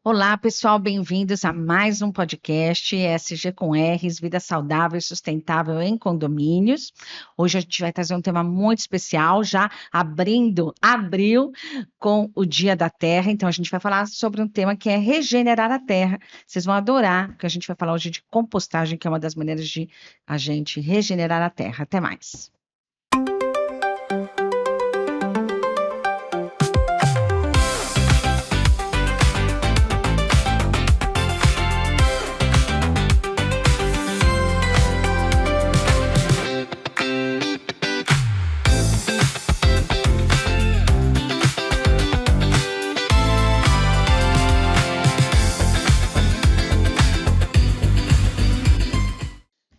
Olá, pessoal, bem-vindos a mais um podcast ESG com R's, Vida Saudável e Sustentável em Condomínios. Hoje a gente vai trazer um tema muito especial, já abril com o Dia da Terra. Então a gente vai falar sobre um tema que é regenerar a terra. Vocês vão adorar, porque a gente vai falar hoje de compostagem, que é uma das maneiras de a gente regenerar a terra. Até mais.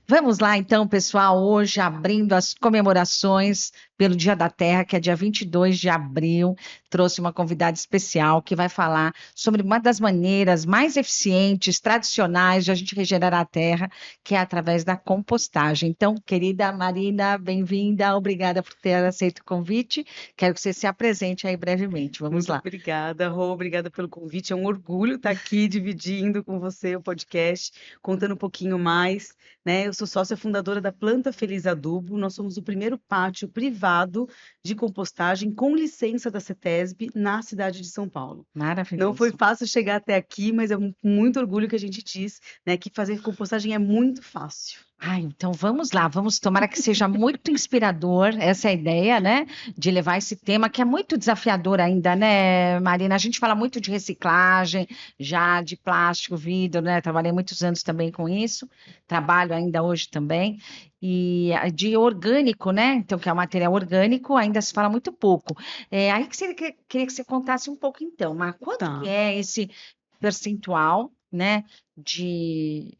Vamos lá, então, pessoal, hoje abrindo as comemorações pelo Dia da Terra, que é dia 22 de abril, trouxe uma convidada especial que vai falar sobre uma das maneiras mais eficientes, tradicionais de a gente regenerar a terra, que é através da compostagem. Então, querida Marina, bem-vinda, obrigada por ter aceito o convite. Quero que você se apresente aí brevemente. Vamos Muito lá. obrigada, Rô, obrigada pelo convite. É um orgulho estar aqui dividindo com você o podcast, contando um pouquinho mais, né? Eu sou sócia fundadora da Planta Feliz Adubo. Nós somos o primeiro pátio privado de compostagem com licença da CETESB na cidade de São Paulo. Não foi Maravilhoso. fácil chegar até aqui, mas é com muito orgulho que a gente diz, né, que fazer compostagem é muito fácil. Então vamos lá, vamos tomara que seja muito inspirador, essa é a ideia, né? De levar esse tema que é muito desafiador ainda, né, Marina? A gente fala muito de reciclagem, já de plástico, vidro, né? Trabalhei muitos anos também com isso, trabalho ainda hoje também, e de orgânico, né? Então, que é o material orgânico, ainda se fala muito pouco. Aí que queria que você contasse um pouco, então, mas quanto que Tá. é esse percentual, né? De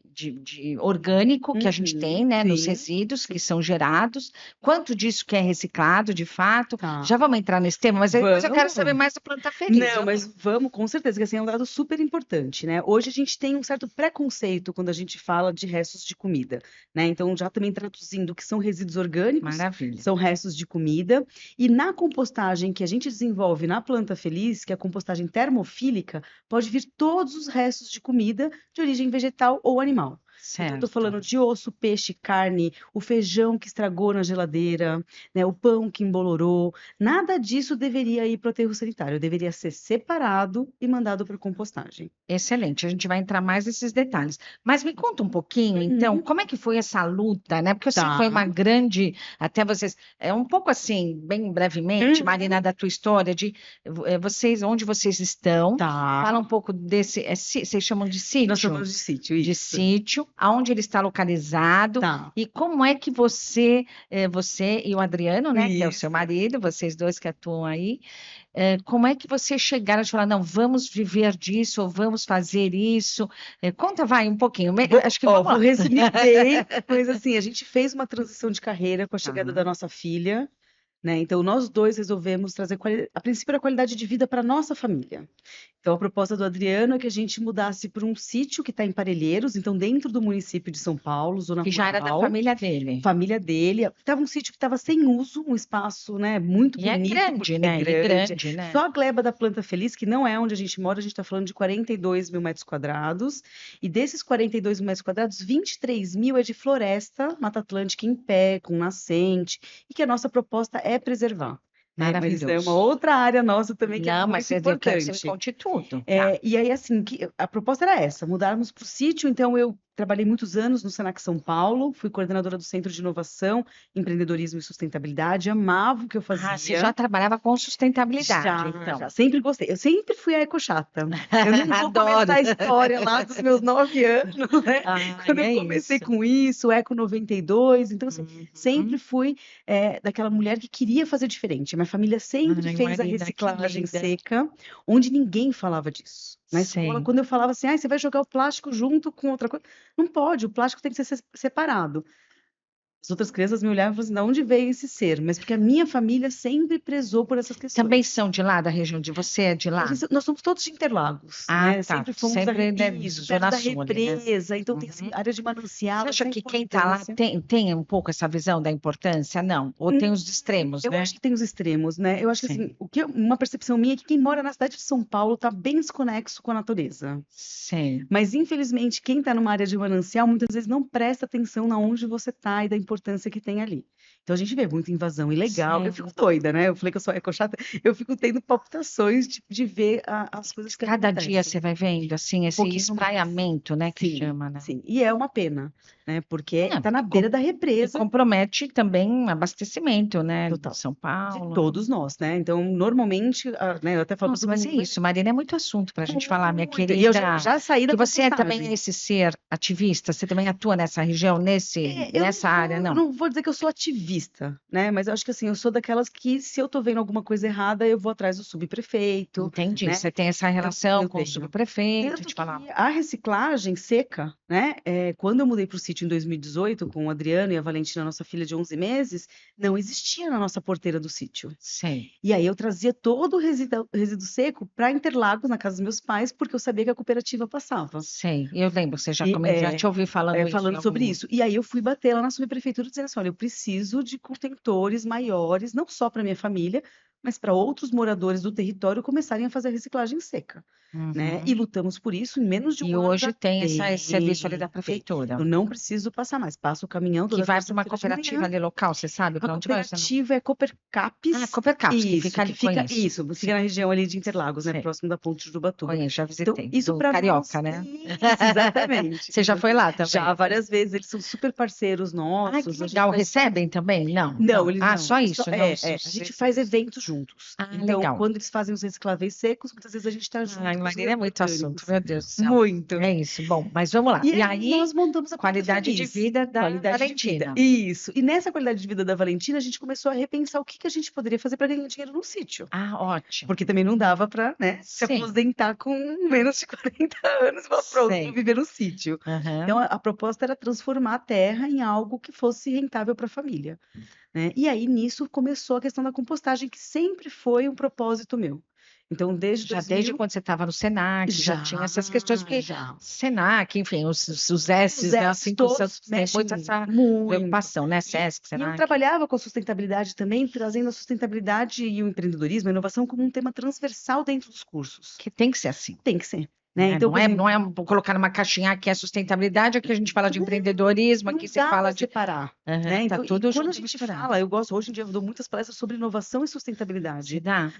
orgânico que a gente Uhum, tem, né, nos sim, resíduos que são gerados, quanto disso que é reciclado de fato. tá. Já vamos entrar nesse tema, mas aí depois eu quero saber Vamos. mais do Planta Feliz. Não, mas vamos, com certeza, que assim, é um dado super importante, né? Hoje a gente tem um certo preconceito quando a gente fala de restos de comida, né? Então, já também traduzindo o que são resíduos orgânicos, Maravilha. são restos de comida, e na compostagem que a gente desenvolve na Planta Feliz, que é a compostagem termofílica, pode vir todos os restos de comida de origem vegetal ou animal. Então, estou Certo. falando de osso, peixe, carne, o feijão que estragou na geladeira, né? O pão que embolorou. Nada disso deveria ir para o aterro sanitário, deveria ser separado e mandado para compostagem. Excelente, a gente vai entrar mais nesses detalhes. Mas me conta um pouquinho, então, Uhum. como é que foi essa luta, né? Porque eu sei que foi Tá. uma grande, até vocês, um pouco assim, bem brevemente, Uhum. Marina, da tua história, de vocês, onde vocês estão, Tá. fala um pouco desse, vocês chamam de Nós sítio? chamamos de sítio, De isso. sítio, aonde ele está localizado Tá. e como é que você e o Adriano, né, que é o seu Isso. marido, vocês dois que atuam aí, como é que vocês chegaram a falar, não, vamos viver disso ou vamos fazer isso? Conta, vai, um pouquinho. Acho que vamos Vou lá. resumir bem, mas assim, a gente fez uma transição de carreira com a chegada da Tá. nossa filha, né? Então, nós dois resolvemos trazer, a princípio, a qualidade de vida para nossa família. Então, a proposta do Adriano é que a gente mudasse para um sítio que está em Parelheiros, então dentro do município de São Paulo, zona Que já era da rural, família dele. família dele. Estava um sítio que estava sem uso, um espaço, né, muito E é bonito, grande, porque é né? E grande. grande, né? Só a gleba da Planta Feliz, que não é onde a gente mora, a gente está falando de 42 mil metros quadrados. E desses 42 mil metros quadrados, 23 mil é de floresta, Mata Atlântica em pé, com nascente, e que a nossa proposta é preservar. Né? Mas isso é uma Maravilhoso. outra área nossa também que é Não, mas muito eu quero que você me importante. conte tudo. Tá. E aí, assim, a proposta era essa, mudarmos para o sítio. Então, eu trabalhei muitos anos no Senac São Paulo, fui coordenadora do Centro de Inovação, Empreendedorismo e Sustentabilidade, amava o que eu Você já fazia. trabalhava com sustentabilidade, Já, então. sempre gostei. Eu sempre fui a ecochata. Eu nem vou Adoro. começar a história lá dos meus 9 anos, né? Ai, Quando eu é comecei isso. com isso, Eco 92. Então, assim, sempre Uhum. fui daquela mulher que queria fazer diferente. Minha família sempre Ai, fez a Marina, que reciclagem linda. seca, onde ninguém falava disso. Na escola, Sei. quando eu falava assim, você vai jogar o plástico junto com outra coisa, não pode, o plástico tem que ser separado. As outras crianças me olhavam e falavam assim, de onde veio esse ser? Mas porque a minha família sempre prezou por essas questões. Também são de lá, da região de você é de lá? Nós somos todos de Interlagos, Ah, né? tá. Sempre fomos Sempre, né, isso, Zona perto da Sul ali, né? represa, então tem assim, Uhum. área de Você manancial, acha essa que quem está lá importância. tem um pouco essa visão da importância? Não. Ou tem os extremos, Eu né? acho que tem os extremos, né? Eu acho que Sim, assim, uma percepção minha é que quem mora na cidade de São Paulo está bem desconexo com a natureza. sim. Mas, infelizmente, quem está numa área de manancial muitas vezes não presta atenção na onde você está e da importância que tem ali. Então, a gente vê muita invasão ilegal. Eu Sim. fico doida, né? Eu falei que eu sou ecochata. Eu fico tendo palpitações de ver as coisas que Cada dia acontecem. você vai vendo, assim, Um esse pouquinho mais. espraiamento, né, que Sim, chama, né? sim. E é uma pena, né? Porque É, está na porque beira da e represa. compromete também o abastecimento, né, de Total. São De Paulo. todos nós, né? Então, normalmente, né, eu até falo para Nossa, todo mas é mundo, isso, Marina, é muito assunto para a gente falar, minha muito. E eu querida. já saí da Que você é também compostagem. esse ser ativista, você também atua nessa região, Eu nessa área, não? não vou dizer que eu sou ativista, né? Mas eu acho que assim, eu sou daquelas que, se eu tô vendo alguma coisa errada, eu vou atrás do subprefeito, Entendi. né? Você tem essa relação Eu com o tenho. subprefeito, Tanto te falar. que a reciclagem seca, né? Quando eu mudei para o sítio em 2018, com o Adriano e a Valentina, nossa filha de 11 meses, não existia na nossa porteira do sítio. Sei, E aí eu trazia todo o resíduo seco para Interlagos, na casa dos meus pais, porque eu sabia que a cooperativa passava. sei. Eu lembro, você já E, comentou, já te ouvi falando isso em falando sobre algum. isso. E aí eu fui bater lá na subprefeitura dizendo assim, olha, eu preciso de contentores maiores, não só para minha família, mas para outros moradores do território começarem a fazer a reciclagem seca, né? E Uhum. lutamos por isso em menos de E um ano hoje já tem esse serviço ali da tem. prefeitura, Eu não preciso passar mais, passo o caminhão que toda vai para uma terça-feira de cooperativa manhã. ali local, você sabe A para onde vai? Você não? cooperativa é Ah, Coopercaps, Coopercaps, que fica ali, conheço. isso, fica Sim, na região ali de Interlagos, né, sei, próximo da Ponte de Ubatuba. conheço, já Então, visitei. isso Do para Carioca, nós, né? isso, exatamente. Você já foi lá também? Já várias vezes, eles são super parceiros Ai, que nossos, a gente legal. faz Recebem também? Não, não, não. eles Ah, não. só isso, não os A os gente faz resíduos. eventos juntos. Ah, Então, legal. quando eles fazem os recicláveis secos, muitas vezes a gente está Ai, junto com os Marina, é muito assunto, orgânicos. meu Deus do céu. Muito. É isso. Bom, mas vamos lá. E E aí aí, nós montamos a Planta qualidade de Feliz. vida da Qualidade de vida. Valentina. Isso. E nessa qualidade de vida da Valentina, a gente começou a repensar o que que a gente poderia fazer para ganhar dinheiro no sítio. Ah, ótimo. Porque também não dava para, né, se Sim, aposentar com menos de 40 anos. Falar, pronto, vou sei. viver no sítio. Então, Aham. a proposta era transformar a terra em algo que fosse rentável para a família, né? E aí, nisso, começou a questão da compostagem, que sempre foi um propósito meu. Então, desde Já desde 2000, quando você estava no Senac, já tinha essas questões, porque já. Senac, enfim, os Os S's, né, S assim, todos tem mexem muito essa muito. preocupação, né? E, Sesc, e eu Senac, trabalhava com a sustentabilidade também, trazendo a sustentabilidade e o empreendedorismo, a inovação como um tema transversal dentro dos cursos. que tem que ser assim. Tem que ser, né? Né? Então, por exemplo, Não é colocar numa caixinha aqui é sustentabilidade, aqui a gente fala de empreendedorismo, não aqui se dá fala para de. separar, Aham, né? tá Então, e tudo quando a junto e gente misturado. fala, eu gosto, hoje em dia eu dou muitas palestras sobre inovação e Se sustentabilidade. dá.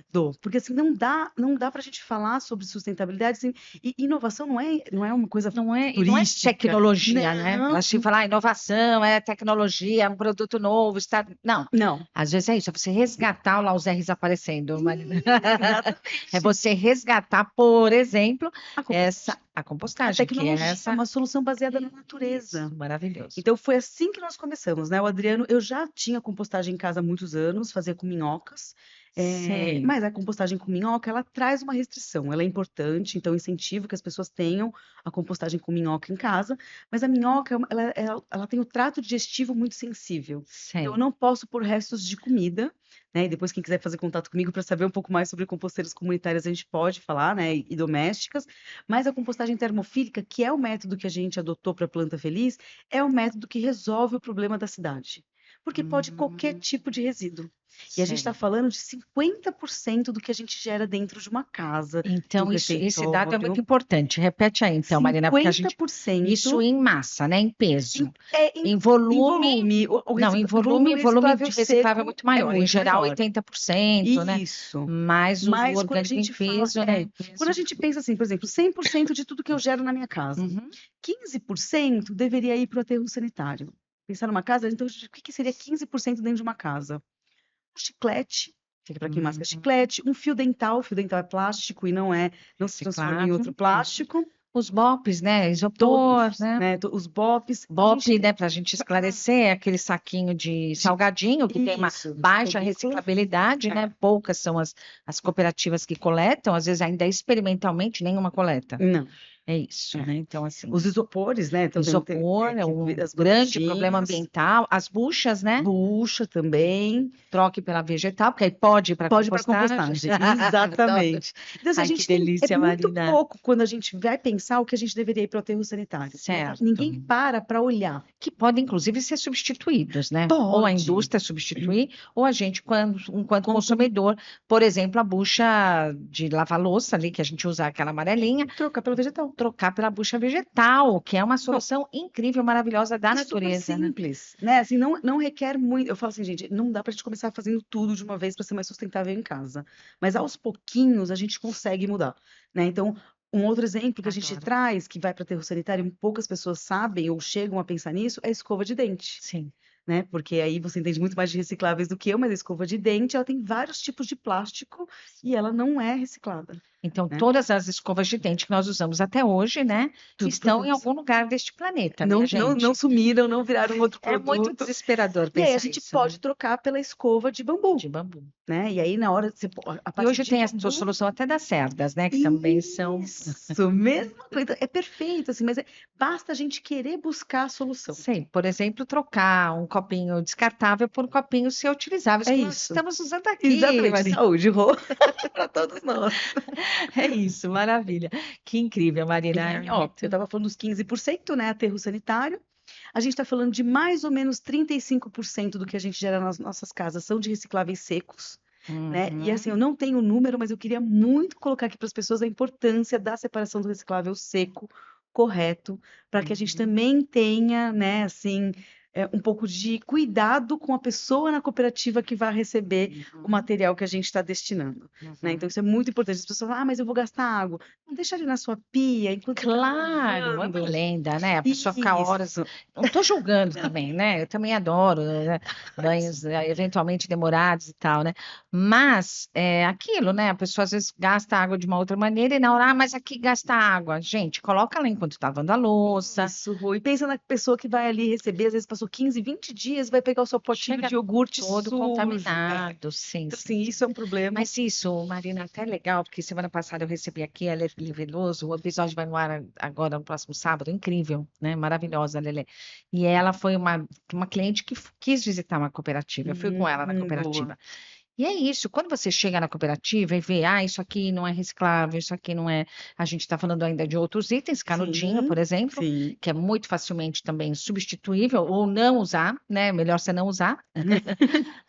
Porque assim não dá para a gente falar sobre sustentabilidade assim, e inovação não é uma coisa E não é turística. tecnologia, né? Não, Elas te falam, inovação, é tecnologia, é um produto novo, está. Não, não. às vezes é isso, é você resgatar lá os R's aparecendo, Marina. É Exatamente. você resgatar, por exemplo, A compostagem. a A compostagem, que é tecnologia, essa. uma solução baseada na Isso, natureza. maravilhoso. Então foi assim que nós começamos, né? O Adriano, eu já tinha compostagem em casa há muitos anos, fazia com minhocas, Sei. mas a compostagem com minhoca, ela traz uma restrição, ela é importante, então eu incentivo que as pessoas tenham a compostagem com minhoca em casa, mas a minhoca, ela tem o trato digestivo muito sensível, então eu Sei. não posso pôr restos de comida, né? E depois quem quiser fazer contato comigo para saber um pouco mais sobre composteiras comunitárias, a gente pode falar, né? E domésticas, mas a compostagem termofílica, que é o método que a gente adotou para a Planta Feliz, é o método que resolve o problema da cidade. Porque pode qualquer Hum, tipo de resíduo. E a gente está sei. falando de 50% do que a gente gera dentro de uma casa, de um Então, esse dado é muito refeitório. importante. Repete aí, então, Marina, porque a gente. Isso 50% em massa, né? Em peso. Em em volume. volume. Não, em O volume reciclável de reciclável é seco muito é maior. Em muito geral, maior. 80%, né? Isso. Mais o Mas quando a orgânico em gente fala, peso, né? Em quando a peso. gente pensa assim, por exemplo, 100% de tudo que eu gero na minha casa, Uhum. 15% deveria ir para o aterro sanitário. Pensar numa casa, então, o que seria 15% dentro de uma casa? Um chiclete, fica para quem masca Uhum. chiclete, um fio dental é plástico e não se transforma em outro Reciclável. plástico. Os BOPs, né? Isopor, Todos, né? né? Os BOPs. A BOP, gente né, para a gente esclarecer, é aquele saquinho de salgadinho que tem uma isso, baixa película. reciclabilidade, né? Poucas são as cooperativas que coletam, às vezes ainda experimentalmente nenhuma coleta. Não. É isso, né? Então, assim, Os isopores, né? Também isopor é um grande problema ambiental. As buchas, né? Bucha também. Troque pela vegetal, porque aí pode ir para Pode ir para compostagem. compostagem, exatamente. Então, assim, a Ai, que gente tem delícia, muito Marina. pouco quando a gente vai pensar o que a gente deveria ir para o aterro sanitário. Certo. Ninguém para olhar. Que podem, inclusive, ser substituídos, né? Ou a Pode. indústria substituir, ou a gente, enquanto consumidor, por exemplo, a bucha de lavar louça ali, que a gente usa aquela amarelinha, Trocar pela vegetal. trocar pela bucha vegetal, que é uma solução incrível, maravilhosa da natureza, super né? simples, né? Assim, não requer muito. Eu falo assim, gente, não dá para a gente começar fazendo tudo de uma vez para ser mais sustentável em casa. Mas aos pouquinhos a gente consegue mudar, né? Então, um outro exemplo que a gente Adoro. traz, que vai para aterro sanitário, e poucas pessoas sabem ou chegam a pensar nisso, é a escova de dente. Sim. Né? Porque aí você entende muito mais de recicláveis do que eu, mas a escova de dente, ela tem vários tipos de plástico e ela não é reciclada. Então, Né? todas as escovas de dente que nós usamos até hoje, né, Tudo estão em produtos. algum lugar deste planeta, Não, minha gente. não sumiram, não viraram outro É muito produto. desesperador E aí a pensar gente isso, pode né? trocar pela escova de bambu, De bambu. né? E aí na hora você a E parte hoje de tem a bambu, solução até das cerdas, né, que também são... isso, mesma coisa, é perfeito assim, mas basta a gente querer buscar a solução. Sei, por exemplo, trocar um copinho descartável por copinhos reutilizáveis É que nós isso. estamos usando aqui, Exatamente, Maria. saúde, Rô, para todos nós. É isso, maravilha. Que incrível, E Marina. aí, ó, eu estava falando dos 15%, né, aterro sanitário. A gente está falando de mais ou menos 35% do que a gente gera nas nossas casas são de recicláveis secos, né? E assim, eu não tenho o número, mas eu queria muito colocar aqui para as pessoas a importância da separação do reciclável seco correto, para que a gente também tenha, né, assim, um pouco de cuidado com a pessoa na cooperativa que vai receber o material que a gente está destinando, né? Então isso é muito importante. As pessoas falam, ah, mas eu vou gastar água. Não deixa ali na sua pia enquanto você tá Claro, é uma lavando. lenda, né? A pessoa fica horas. Isso. Não estou julgando também, né? Eu também adoro, né? Banhos eventualmente demorados e tal, né? Mas é aquilo, né? A pessoa às vezes gasta água de uma outra maneira e na hora, ah, mas aqui gasta água. Gente, coloca lá enquanto está lavando a louça. Isso, Rui. Pensa na pessoa que vai ali receber, às vezes passou 15, 20 dias, vai pegar o seu potinho Chega de iogurte todo sujo. contaminado, sim, Então, sim, assim, sim. isso é um problema. Mas isso, Marina, até legal, porque semana passada eu recebi aqui a Lele Veloso, o episódio vai no ar agora no próximo sábado, incrível, né? Maravilhosa, Lele. E ela foi uma cliente que quis visitar uma cooperativa, eu fui com ela na Boa. cooperativa. E é isso, quando você chega na cooperativa e vê, ah, isso aqui não é reciclável, isso aqui não é. A gente está falando ainda de outros itens, canudinho, por exemplo, Sim. que é muito facilmente também substituível, ou não usar, né? Melhor você não usar.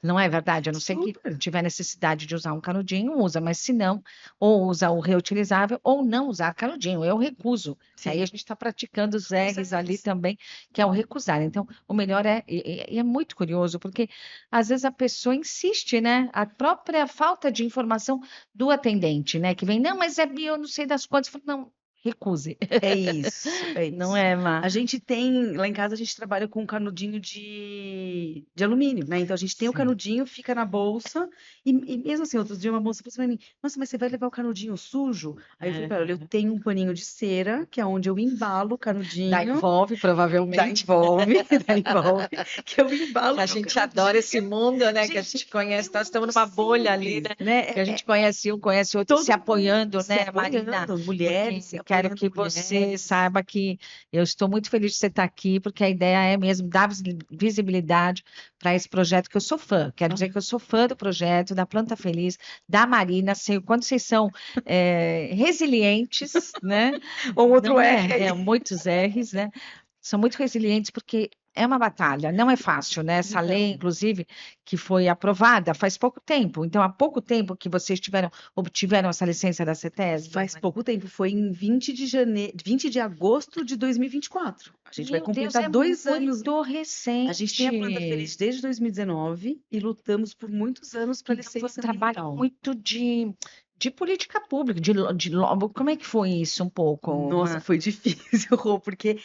Não é verdade? A não ser que Super. tiver necessidade de usar um canudinho, usa, mas se não, ou usa o reutilizável, ou não usar canudinho. Eu recuso. Sim. Aí a gente está praticando os R's ali R's. também, que é o recusar. Então, o melhor e é muito curioso, porque às vezes a pessoa insiste, né? A própria falta de informação do atendente, né? Que vem, não, mas é bio, não sei das quantas. Eu falo, não, recuse. É isso, é Não isso. é, Má? A gente tem, lá em casa a gente trabalha com um canudinho de alumínio, né? Então a gente tem o Sim. canudinho, fica na bolsa, e mesmo assim, outro dia uma moça falou assim pra mim, nossa, mas você vai levar o canudinho sujo? Aí eu falei pra ela, eu tenho um paninho de cera, que é onde eu embalo o Da canudinho, Envolve, da provavelmente. Envolve, da Envolve, que eu embalo Que a meu gente canudinho. adora esse mundo, né? Que a Gente, gente conhece, é nós estamos muito numa bolha ali, simples, né? né? Que a gente conhece um, conhece outro, se Todo apoiando, mundo se né, Marina? apoiando, mulheres se Porque quero apoiando que você mulheres. saiba que eu estou muito feliz de você estar aqui, porque a ideia é mesmo dar visibilidade para esse projeto que eu sou fã. Quero dizer que eu sou fã do projeto, da Planta Feliz, da Marina, sei o quanto vocês são resilientes, né? Ou outro Não R é, aí. muitos R's, né? São muito resilientes porque é uma batalha, não é fácil, né? Essa lei, Não. inclusive, que foi aprovada faz pouco tempo. Então, há pouco tempo que vocês obtiveram essa licença da CETESB, Faz né? pouco tempo, foi em 20 de agosto de 2024. A gente vai Meu Deus, completar é 2 anos. muito A gente tem a Planta recente. Feliz desde 2019 e lutamos por muitos anos para Então, foi um licença trabalho ambiental. muito de política pública, como é que foi isso um pouco? Nossa, foi difícil, Rô, porque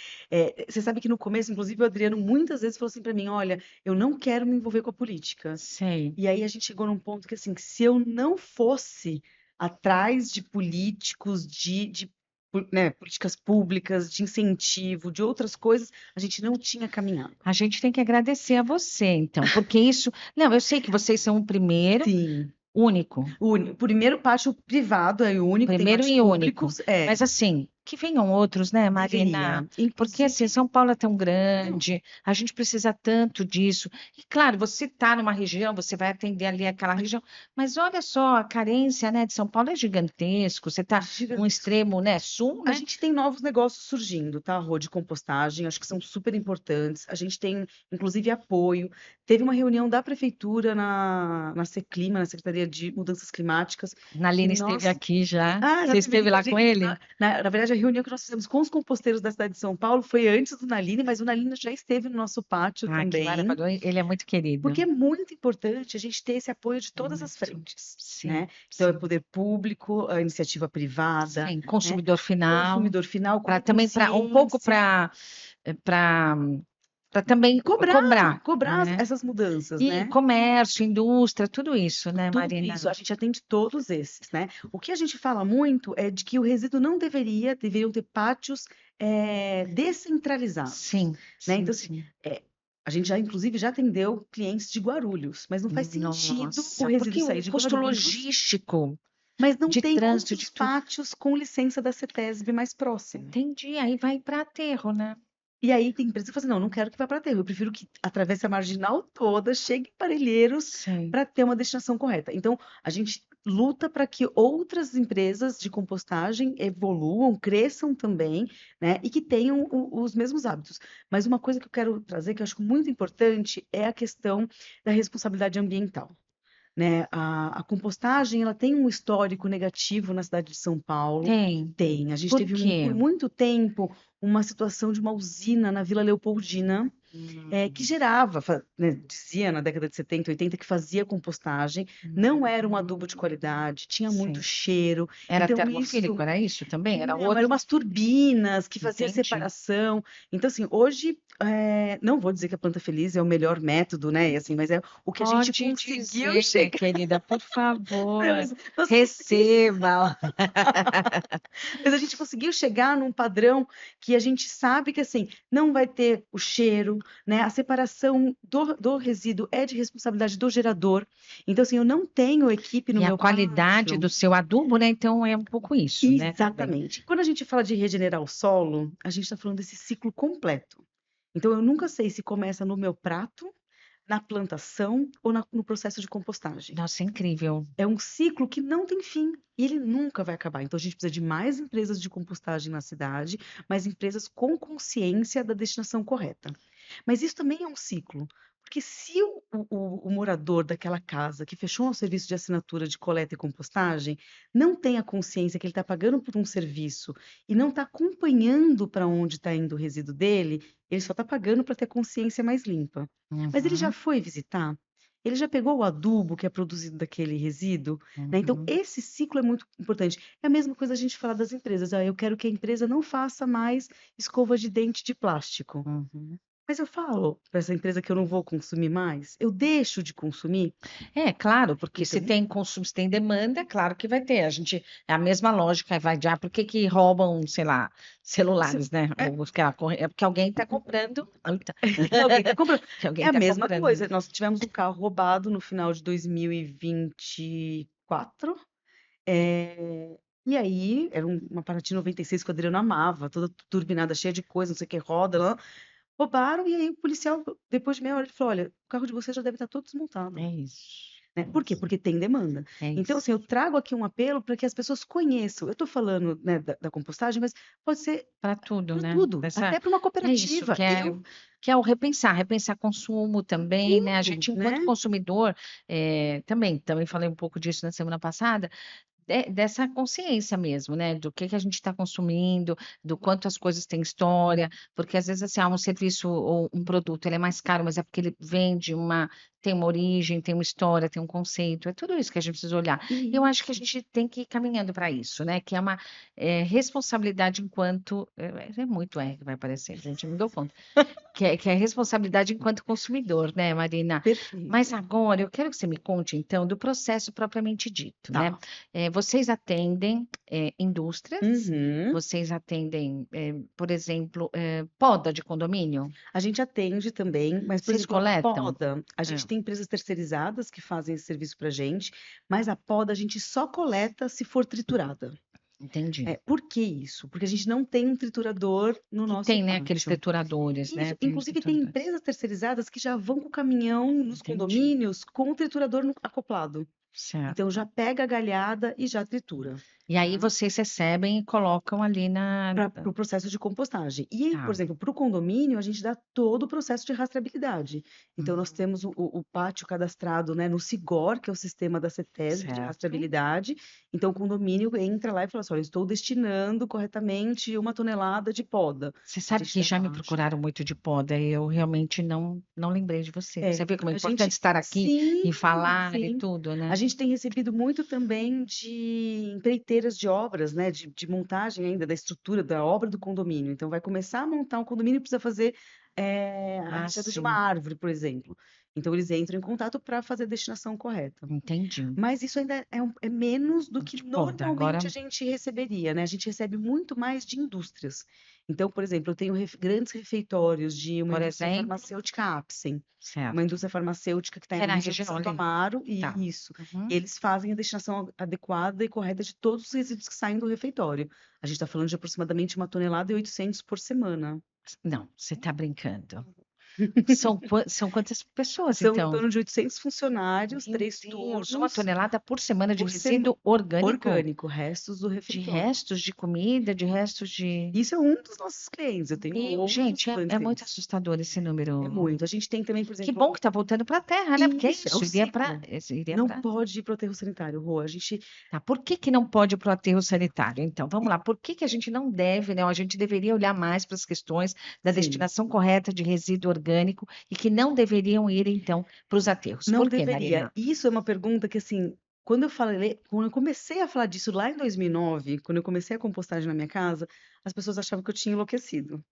você sabe que no começo, inclusive, o Adriano muitas vezes falou assim para mim: olha, eu não quero me envolver com a política. Sei. E aí a gente chegou num ponto que, assim, que se eu não fosse atrás de políticos, né, políticas públicas, de incentivo, de outras coisas, a gente não tinha caminhado. A gente tem que agradecer a você, então, porque isso. Não, eu sei que vocês são o primeiro, Sim. único. O primeiro pátio privado é o único, tem Primeiro pátios e único. públicos, Mas assim, que venham outros, né, Marina? Deveria. Porque assim, Inclusive, São Paulo é tão não, grande, a gente precisa tanto disso. E claro, você está numa região, você vai atender ali aquela região, mas olha só, a carência, né, de São Paulo é gigantesco. Você está num gigantesco. extremo, né, sul, A né? gente tem novos negócios surgindo, tá? Rô, de compostagem, acho que são super importantes. A gente tem, inclusive, apoio. Teve uma reunião da prefeitura na Seclima, na Secretaria de Mudanças Climáticas, que Naline esteve nós. aqui já. Já Você teve aqui esteve com a lá com gente. ele? Na verdade, a reunião que nós fizemos com os composteiros da cidade de São Paulo foi antes do Naline, mas o Naline já esteve no nosso pátio Ah, que também. maravilhoso. Ele é muito querido. Porque é muito importante a gente ter esse apoio de todas as Muito. frentes, Sim, né? Então, é sim. poder público, a iniciativa privada, Sim, né? consumidor final, Consumidor final, para como também para um pouco consciência, para também cobrar, cobrar, cobrar né? essas mudanças, E né? comércio, indústria, tudo isso, né, Tudo Marina? isso, a gente atende todos esses, né? O que a gente fala muito é de que o resíduo não deveriam ter pátios descentralizados, Sim, né? sim, Então, assim, sim. a gente já, inclusive, já atendeu clientes de Guarulhos, mas não faz sentido o Nossa, resíduo porque sair o de custo Guarulhos, logístico mas não de tem trânsito, outros de tudo. pátios com licença da CETESB mais próximo. Entendi, aí vai para aterro, né? E aí tem empresa que fala assim, não, não quero que vá para aterro, eu prefiro que atravesse a marginal toda, chegue em Parelheiros Sim. para ter uma destinação correta. Então, a gente luta para que outras empresas de compostagem evoluam, cresçam também, né, e que tenham os mesmos hábitos. Mas uma coisa que eu quero trazer, que eu acho muito importante, é a questão da responsabilidade ambiental, né? A compostagem, ela tem um histórico negativo na cidade de São Paulo. Tem. Tem. A gente Por teve quê? por muito tempo uma situação de uma usina na Vila Leopoldina, que Hum, gerava, né, dizia na década de 70, 80 que fazia compostagem, não era um adubo de qualidade, tinha muito sim. cheiro. Era Então termofílico, isso era isso também? Era não, eram outro? umas turbinas que fazia Entendi. separação. Então, assim, hoje, não vou dizer que a planta feliz é o melhor método, né? E assim, mas é o que a gente Pode conseguiu dizer, chegar. querida, por Não, favor, nós conseguimos, receba. mas a gente conseguiu chegar num padrão que a gente sabe que assim não vai ter o cheiro, né? A separação do resíduo é de responsabilidade do gerador. Então, assim, eu não tenho equipe no E a meu qualidade pátio. do seu adubo, né? Então é um pouco isso, né? Também. Exatamente. Quando a gente fala de regenerar o solo, a gente está falando desse ciclo completo. Então, eu nunca sei se começa no meu prato, na plantação ou no processo de compostagem. Nossa, incrível. É um ciclo que não tem fim e ele nunca vai acabar. Então, a gente precisa de mais empresas de compostagem na cidade, mais empresas com consciência da destinação correta. Mas isso também é um ciclo, porque se o morador daquela casa que fechou um serviço de assinatura de coleta e compostagem não tem a consciência que ele está pagando por um serviço e não está acompanhando para onde está indo o resíduo dele, ele só está pagando para ter a consciência mais limpa. Mas ele já Uhum, foi visitar? Ele já pegou o adubo que é produzido daquele resíduo, né? Então, uhum, esse ciclo é muito importante. É a mesma coisa a gente falar das empresas. Eu quero que a empresa não faça mais escova de dente de plástico. uhum. Mas eu falo para essa empresa que eu não vou consumir mais, eu deixo de consumir. É, claro, porque se Então, tem consumo, se tem demanda, é claro que vai ter. A gente, é a mesma lógica, vai de, por que que roubam, sei lá, se- celulares, né? é, Ou, é porque alguém está comprando. Eita. alguém está comprando. Que alguém É a está mesma comprando. coisa. Nós tivemos um carro roubado no final de 2024. É, e aí, era uma Paraty 96 que o Adriano amava, toda turbinada, cheia de coisa, não sei o que, roda, lá. Roubaram, e aí o policial, depois de meia hora, ele falou: olha, o carro de vocês já deve estar todo desmontado. É isso. Né? É Por quê? isso. Porque tem demanda. É Então, assim, isso. eu trago aqui um apelo para que as pessoas conheçam. Eu estou falando, né, da compostagem, mas pode ser Para tudo, para né? tudo, até para uma É isso, cooperativa. Eu, que é o repensar, repensar consumo também, né? A tudo, gente, enquanto né? consumidor, também falei um pouco disso na semana passada, dessa consciência mesmo, né? Do que a gente está consumindo, do quanto as coisas têm história, porque às vezes assim, um serviço ou um produto ele é mais caro, mas é porque ele tem uma origem, tem uma história, tem um conceito, é tudo isso que a gente precisa olhar. E eu acho que a Isso. gente tem que ir caminhando para isso, né? Que é uma responsabilidade enquanto. É muito R que vai aparecer, gente, me dou conta. Que é responsabilidade enquanto consumidor, né, Marina? Mas Perfeito. agora eu quero que você me conte, então, do processo propriamente dito, né? Tá. Vocês atendem indústrias, Uhum. vocês atendem, por exemplo, poda de condomínio? A gente atende também, mas, por Vocês exemplo, a coletam? poda, a É. gente tem empresas terceirizadas que fazem esse serviço para gente, mas a poda a gente só coleta se for triturada. Entendi. Por que isso? Porque a gente não tem um triturador no Que nosso tem, né, aqueles pátio. trituradores, né? Isso, Tem os inclusive tem trituradores. empresas terceirizadas que já vão com o caminhão nos Entendi. condomínios com o triturador acoplado. Então Certo. já pega a galhada e já tritura. E aí Tá? vocês recebem e colocam ali na. Para o processo de compostagem. E aí, por Tá. exemplo, para o condomínio, a gente dá todo o processo de rastreabilidade. Então, nós Hum, temos o pátio cadastrado, né, no SIGOR, que é o sistema da CETESB de certo. rastreabilidade. Então, o condomínio entra lá e fala assim: olha, estou destinando corretamente 1 tonelada de poda. Você A sabe gente que dá já me baixa. procuraram muito de poda e eu realmente não lembrei de você. Você É, vê como é a importante gente, estar aqui sim, e falar e sim. tudo, A né? gente tem recebido muito também de empreiteiras de obras, né, de montagem ainda da estrutura da obra do condomínio. Então, vai começar a montar um condomínio e precisa fazer a Ah, retirada de uma sim, árvore, por exemplo. Então, eles entram em contato para fazer a destinação correta. entendi. Mas isso ainda é menos do que De poda. Agora, normalmente a gente receberia, né? A gente recebe muito mais de indústrias. Então, por exemplo, eu tenho grandes refeitórios de uma por indústria exemplo, farmacêutica Apsen, uma certo. indústria farmacêutica que está Que é na na região de região Santo ali. Amaro, Tá. e isso. Uhum. E eles fazem a destinação adequada e correta de todos os resíduos que saem do refeitório. A gente está falando de aproximadamente 1,8 tonelada por semana. Não, você está brincando. São quantas pessoas, São em então? torno de 800 funcionários, Meu três Deus, 1 tonelada por semana de por semana. resíduo orgânico? Orgânico, restos do De refeitório. restos de comida, de restos de. Isso é um dos nossos clientes. Eu tenho outros Gente, é muito clientes. assustador esse É número. muito. A gente tem também, por Que bom que exemplo, está voltando para a Terra, né? Porque é isso, é o isso, iria para. ciclo. Iria Não para. pode ir para o aterro sanitário, Rô. A gente Tá. Por que que não pode ir para o aterro sanitário? Então, vamos lá. Por que que a gente não deve, né? A gente deveria olhar mais para as questões da sim, destinação correta de resíduo orgânico e que não deveriam ir, então, para os aterros. não Por quê, deveria. Marina? Isso é uma pergunta que, assim, quando eu comecei a falar disso lá em 2009, quando eu comecei a compostagem na minha casa, as pessoas achavam que eu tinha enlouquecido.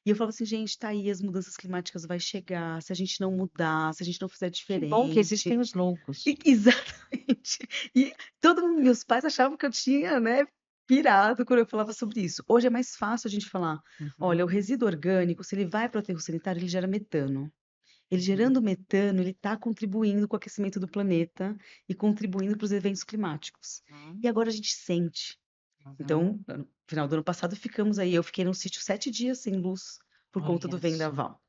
E eu falava assim, gente, tá aí, as mudanças climáticas vai chegar, se a gente não mudar, se a gente não fizer Que bom que diferente. existem os loucos. Exatamente. E meus pais achavam que eu tinha, né, pirado quando eu falava sobre isso. Hoje é mais fácil a gente falar, olha, o Uhum, resíduo orgânico, se ele vai para o aterro sanitário, ele gera metano. Ele uhum, gerando metano, ele está contribuindo com o aquecimento do planeta e contribuindo para os eventos climáticos. uhum, E agora a gente sente. uhum. Então, no final do ano passado, ficamos aí. Eu fiquei num sítio 7 dias sem luz por conta do Olha só. vendaval.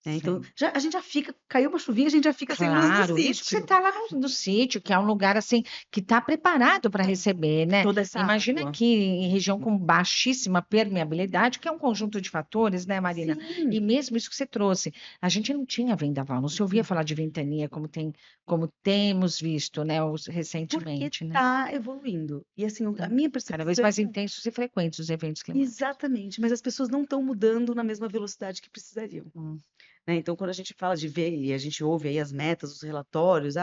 Né? Então, Sim. a gente já fica, caiu uma chuvinha, a gente já fica sem luz no Claro, isso que você sítio. está lá no sítio, que é um lugar assim que está preparado para receber, né? Toda essa Imagina água. aqui em região com baixíssima permeabilidade, que é um conjunto de fatores, né, Marina? Sim, E mesmo isso que você trouxe, a gente não tinha vendaval, não se ouvia falar de ventania como tem, como temos visto, né, porque recentemente, né? está evoluindo. E assim, a Tá minha cada vez percepção, mais intensos e frequentes os eventos climáticos. exatamente, mas as pessoas não estão mudando na mesma velocidade que precisariam. Hum, Né? Então, quando a gente fala de ver e a gente ouve aí as metas, os relatórios,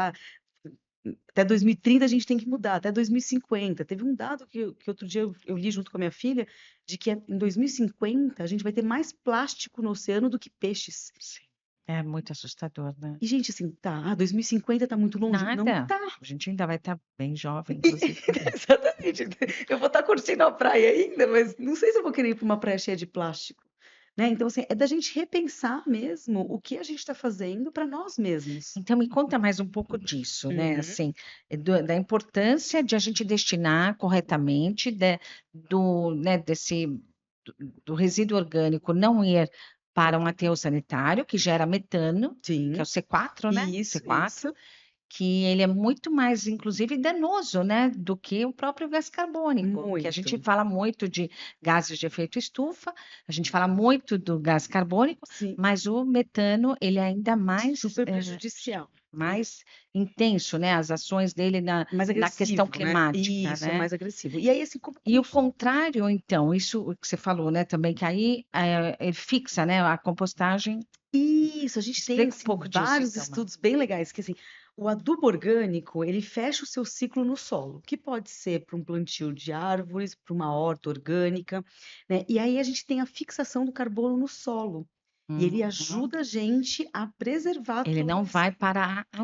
até 2030 a gente tem que mudar, até 2050. Teve um dado que outro dia eu li junto com a minha filha, de que em 2050 a gente vai ter mais plástico no oceano do que peixes. sim. É muito assustador, né? E, gente, assim, tá, 2050 tá muito longe? Não Nada. tá. A gente ainda vai estar bem jovem, inclusive. Exatamente. Eu vou estar curtindo a praia ainda, mas não sei se eu vou querer ir para uma praia cheia de plástico. Né? Então, assim, é da gente repensar mesmo o que a gente está fazendo para nós mesmos. Então, me conta mais um pouco disso, né? Uhum. Assim, da importância de a gente destinar corretamente né, do resíduo orgânico não ir para um aterro sanitário, que gera metano, que é o Sim, C4, né? isso. C4, que ele é muito mais, inclusive, danoso, né, do que o próprio gás carbônico, que a gente Muito. fala muito de gases de efeito estufa, a gente fala muito do gás carbônico, Sim, mas o metano, ele é ainda mais, super prejudicial. mais intenso, né, as ações dele Mais na questão agressivo, né? climática, Isso, é né? mais agressivo. E aí, assim, E o contrário, então, isso que você falou, né, também, que aí ele fixa, né, a compostagem. isso, a gente tem, Explica um assim, pouco disso, vários então, estudos bem legais, que, assim, o adubo orgânico, ele fecha o seu ciclo no solo, que pode ser para um plantio de árvores, para uma horta orgânica, né? E aí a gente tem a fixação do carbono no solo. E ele Uhum. ajuda a gente a preservar Ele todo não esse. vai para a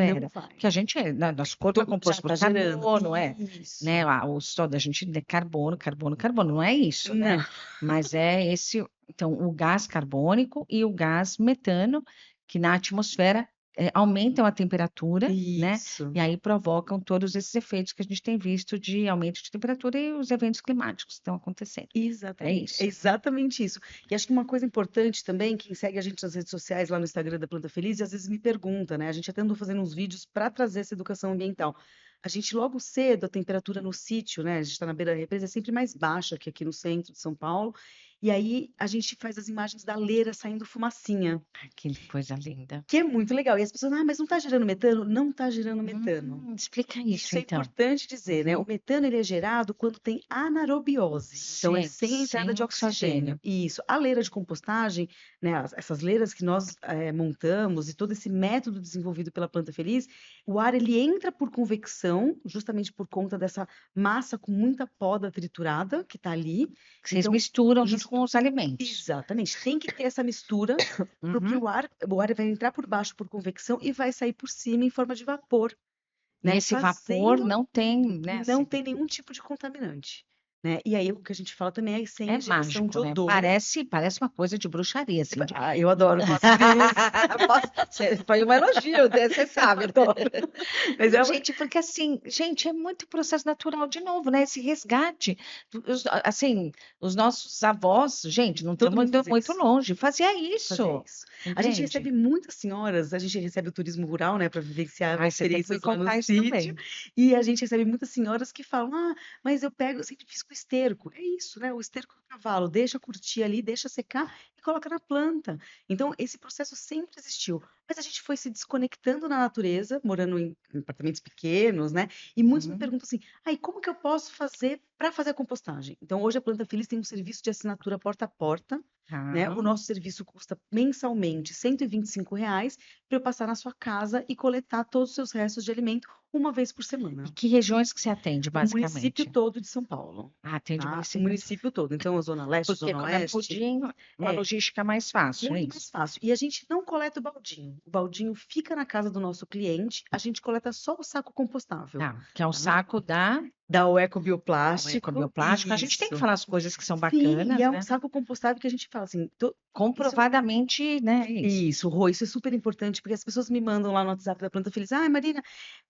Não atmosfera, vai. que a gente, nosso corpo é Já composto por está gerando. carbono, Isso. né? O só da gente é carbono, carbono, carbono, não é isso, né? Não. Mas é esse, então, o gás carbônico e o gás metano, que na atmosfera aumentam a temperatura, né? Isso. E aí provocam todos esses efeitos que a gente tem visto de aumento de temperatura e os eventos climáticos que estão acontecendo. É Exatamente, isso. é exatamente isso. E acho que uma coisa importante também, quem segue a gente nas redes sociais, lá no Instagram da Planta Feliz, e às vezes me pergunta, né? A gente até andou fazendo uns vídeos para trazer essa educação ambiental. A gente logo cedo, a temperatura no sítio, né? A gente está na beira da represa, é sempre mais baixa que aqui no centro de São Paulo. E aí a gente faz as imagens da leira saindo fumacinha, Ai, que coisa linda. que é muito legal. E as pessoas, mas não está gerando metano? Não está gerando metano. Explica isso, Isso é então. importante dizer, né? O metano ele é gerado quando tem anaerobiose, então é Sim, sem entrada de sem oxigênio. oxigênio. E isso, a leira de compostagem, né? Essas leiras que nós montamos e todo esse método desenvolvido pela Planta Feliz, o ar ele entra por convecção, justamente por conta dessa massa com muita poda triturada que está ali. Que vocês Então, misturam junto com os alimentos. exatamente, tem que ter essa mistura, porque Uhum. o ar vai entrar por baixo por convecção e vai sair por cima em forma de vapor, E né? esse vapor Fazendo não tem, né, não assim, tem nenhum tipo de contaminante, né? E aí o que a gente fala também é sem é a geração de mágico, né? odor. Parece uma coisa de bruxaria, assim, de... Eu adoro, faço isso. Foi um elogio, né? Você sabe, adoro. Mas é Gente, porque assim, gente, é muito processo natural de novo, né? Esse resgate. Assim, os nossos avós, gente, não todo estamos mundo indo fazia muito isso. longe, fazia Fazia isso, isso. A gente entende? recebe muitas senhoras, a gente recebe o turismo rural, né, para vivenciar Ai, você tem que me experiências lá no contar isso sítio, também. e a gente recebe muitas senhoras que falam: mas eu sempre fiz com esterco. É isso, né? O esterco do cavalo, deixa curtir ali, deixa secar e coloca na planta. Então, esse processo sempre existiu. Mas a gente foi se desconectando na natureza, morando em apartamentos pequenos, né? E muitos me Uhum. perguntam assim: e como que eu posso fazer para fazer a compostagem? Então, hoje a Planta Feliz tem um serviço de assinatura porta a porta, né? O Ah. nosso serviço custa mensalmente R$ 125 para eu passar na sua casa e coletar todos os seus restos de alimento uma vez por E semana. que regiões que você atende, O município basicamente? todo de São Paulo, Ah, atende o tá? O município. município todo. Então, a Zona Leste, Porque Zona como é Oeste, pudim, uma é logística mais fácil, é muito mais isso? fácil. E a gente não coleta o baldinho. O baldinho fica na casa do nosso cliente, a gente coleta só o saco compostável, Tá, que é o tá? saco da Da o o ecobioplástico, ecobioplástico. A gente tem que isso. falar as coisas que são Sim, e bacanas, é um né? saco compostável que a gente fala assim, isso Comprovadamente, né? É isso. Isso, Rô, isso é super importante, porque as pessoas me mandam lá no WhatsApp da Planta Feliz, Marina,